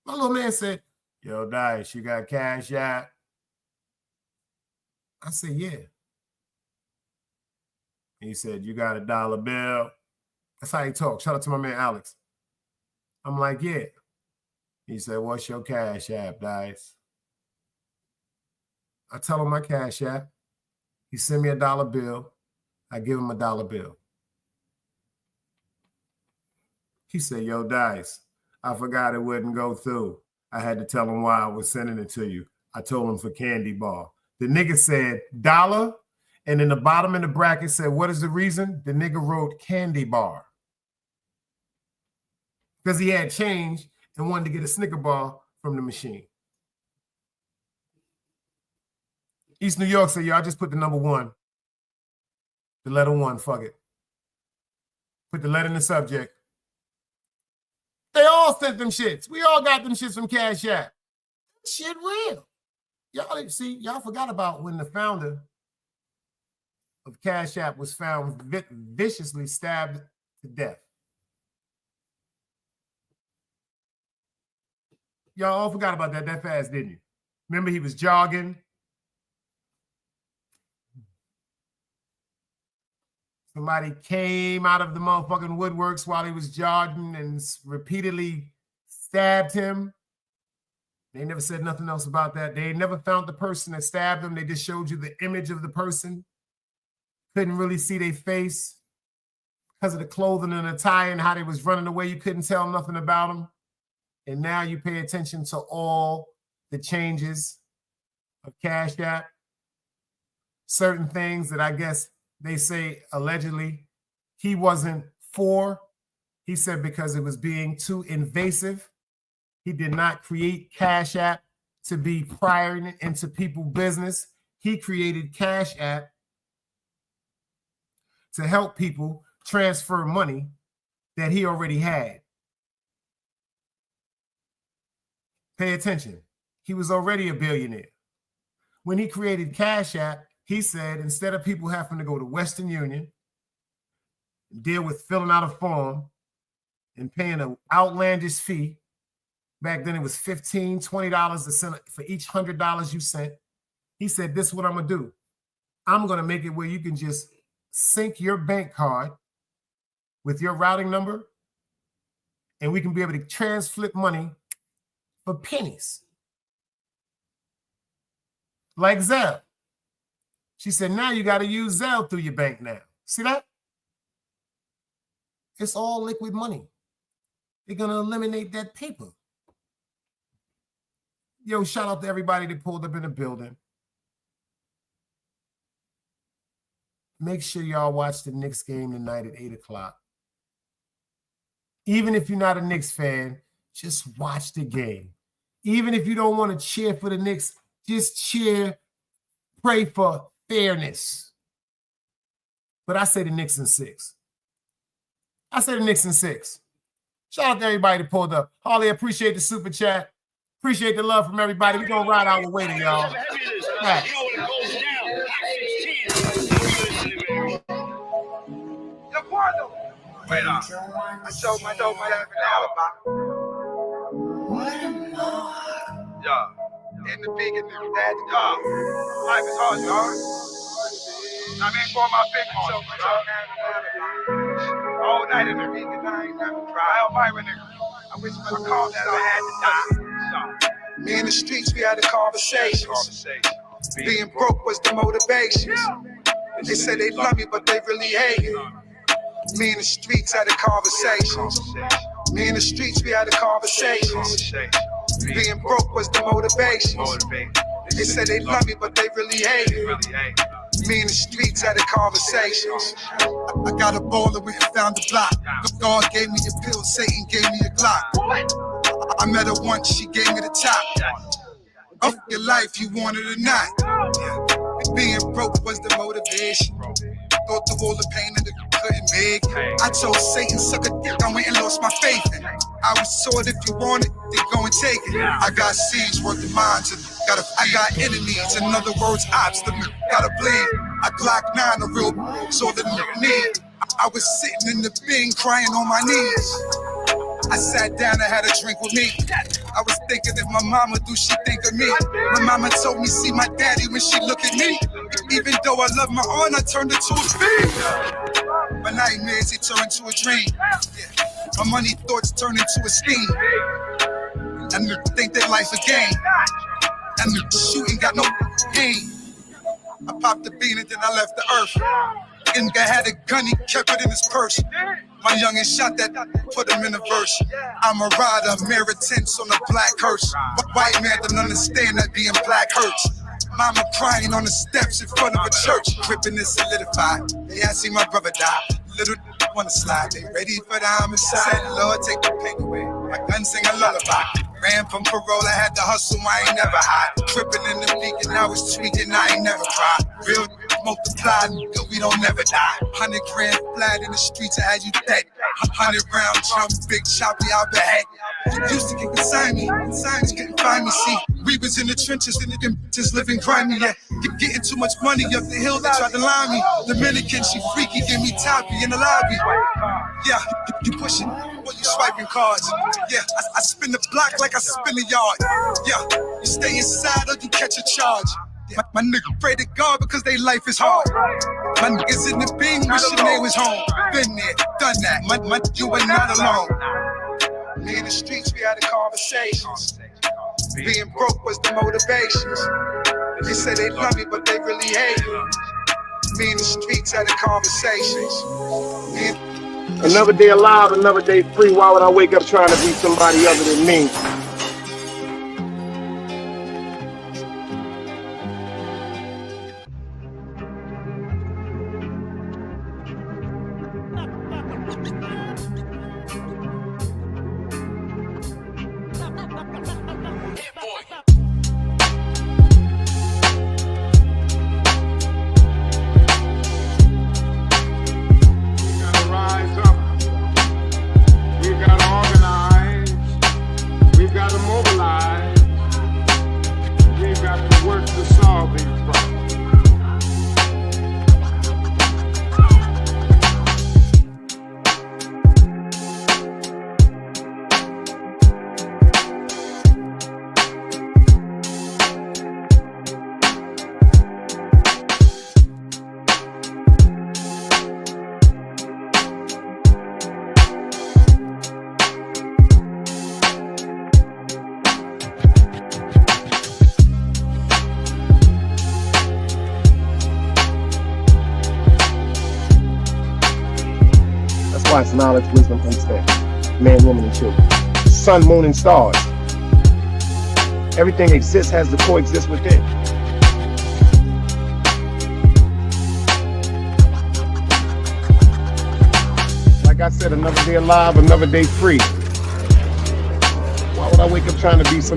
My little man said, yo, Dice, you got Cash App? I said, yeah. He said, you got $1 bill? That's how he talks. Shout out to my man, Alex. I'm like, yeah. He said, what's your Cash App, Dice? I tell him my Cash App. He send me $1 bill. I give him $1 bill. He said, yo, Dice, I forgot it wouldn't go through. I had to tell him why I was sending it to you. I told him for candy bar. The nigga said $1, and in the bottom of the bracket said, what is the reason? The nigga wrote candy bar. Because he had change and wanted to get a Snicker bar from the machine. East New York said, yo, I just put the number 1. The letter 1, fuck it. Put the letter in the subject. They all sent them shits. We all got them shits from Cash App. Shit real. Y'all see, y'all forgot about when the founder of Cash App was found viciously stabbed to death. Y'all all forgot about that fast, didn't you? Remember he was jogging. Somebody came out of the motherfucking woodworks while he was jogging and repeatedly stabbed him. They never said nothing else about that. They never found the person that stabbed him. They just showed you the image of the person. Couldn't really see their face because of the clothing and attire and how they was running away. You couldn't tell nothing about them. And now you pay attention to all the changes of Cash App. Certain things that I guess they say allegedly he wasn't for. He said because it was being too invasive. He did not create Cash App to be prying into people's business. He created Cash App to help people transfer money that he already had. Pay attention. He was already a billionaire. When he created Cash App, he said instead of people having to go to Western Union, deal with filling out a form and paying an outlandish fee, back then it was $15, $20 to send for each $100 you sent. He said, this is what I'm going to do. I'm going to make it where you can just sync your bank card with your routing number, and we can be able to transflip money for pennies. Like Zelle. She said, now you got to use Zelle through your bank now. See that? It's all liquid money. They're going to eliminate that paper. Yo, shout out to everybody that pulled up in the building. Make sure y'all watch the Knicks game tonight at 8 o'clock. Even if you're not a Knicks fan, just watch the game. Even if you don't want to cheer for the Knicks, just cheer, pray for fairness. But I say the Knicks in 6. I say the Knicks in 6. Shout out to everybody that pulled up. Harley, appreciate the super chat. Appreciate the love from everybody. We're going to ride our way to y'all. Right. Wait up. I showed my dope man an alibi. Yeah. In the big and the bad, y'all. Life is hard, y'all. I mean, for my big one. All night in the big and I ain't never cry. Elvira, nigga. I wish when I called that I had to die. Me in the streets, we had a conversation. Being broke was the motivation. They said they love me, but they really hate it. Me in the streets had a conversation. Me in the streets, we had a conversation. Being broke was the motivation. They said they love me, but they really hate it. Me in the streets had a conversation. I got a baller, we found the block. God gave me a pill, Satan gave me a Glock. I met her once, she gave me the top. Of your life, you want it or not. Being broke was the motivation. Go through all the pain and the couldn't make. I told Satan, suck a dick, I went and lost my faith. I was taught if you want it, then go and take it. I got seeds worth the minds, and I got enemies, in other words, obstacles, gotta bleed. I Glock 9, a real so the nigga need. I was sitting in the bin crying on my knees. I sat down and had a drink with me. I was thinking if my mama do, she think of me. My mama told me see my daddy when she look at me. Even though I love my aunt, I turned it to a fiend. My nightmares, they turn into a dream. Yeah. My money thoughts turn into a scheme. And they think that life's a game. And the shooting got no pain. I popped the bean and then I left the earth. Inga had a gun, he kept it in his purse. My youngest shot that, put him in a verse. I'm a rider, mirror tints on a black hearse. White man don't understand that being black hurts. Mama crying on the steps in front of a church. Gripping is solidified. Yeah, I see my brother die. Little wanna slide. They ready for the homicide. Said, Lord, take the pain away. My gun sing a lullaby. Ran from parole, I had to hustle, I ain't never hide. Tripping in the league and I was tweaking, I ain't never cried. Real multiplied, we don't never die. 100 grand flat in the streets, I had you dead. 100 round jump, big choppy, I'll be head. Used to get beside me, signs couldn't find me. See, we was in the trenches and them just living grimy. Yeah, getting too much money up the hill, they tried to line me. Dominican, she freaky, give me toppy in the lobby. Yeah, you pushing, but you swiping cards. Yeah, I spin the block like I spin the yard. Yeah, you stay inside or you catch a charge. My nigga pray to God because they life is hard. My niggas in the Bing wishing they was home. Been there, done that. You ain't not alone. Me in the streets, we had the conversations. Being broke was the motivations. They say they love me, but they really hate me. Me in the streets had the conversations. Another day alive, another day free. Why would I wake up trying to be somebody other than me? It's knowledge, wisdom, understanding. Man, woman, and children. Sun, moon, and stars. Everything exists, has to coexist with it. Like I said, another day alive, another day free. Why would I wake up trying to be some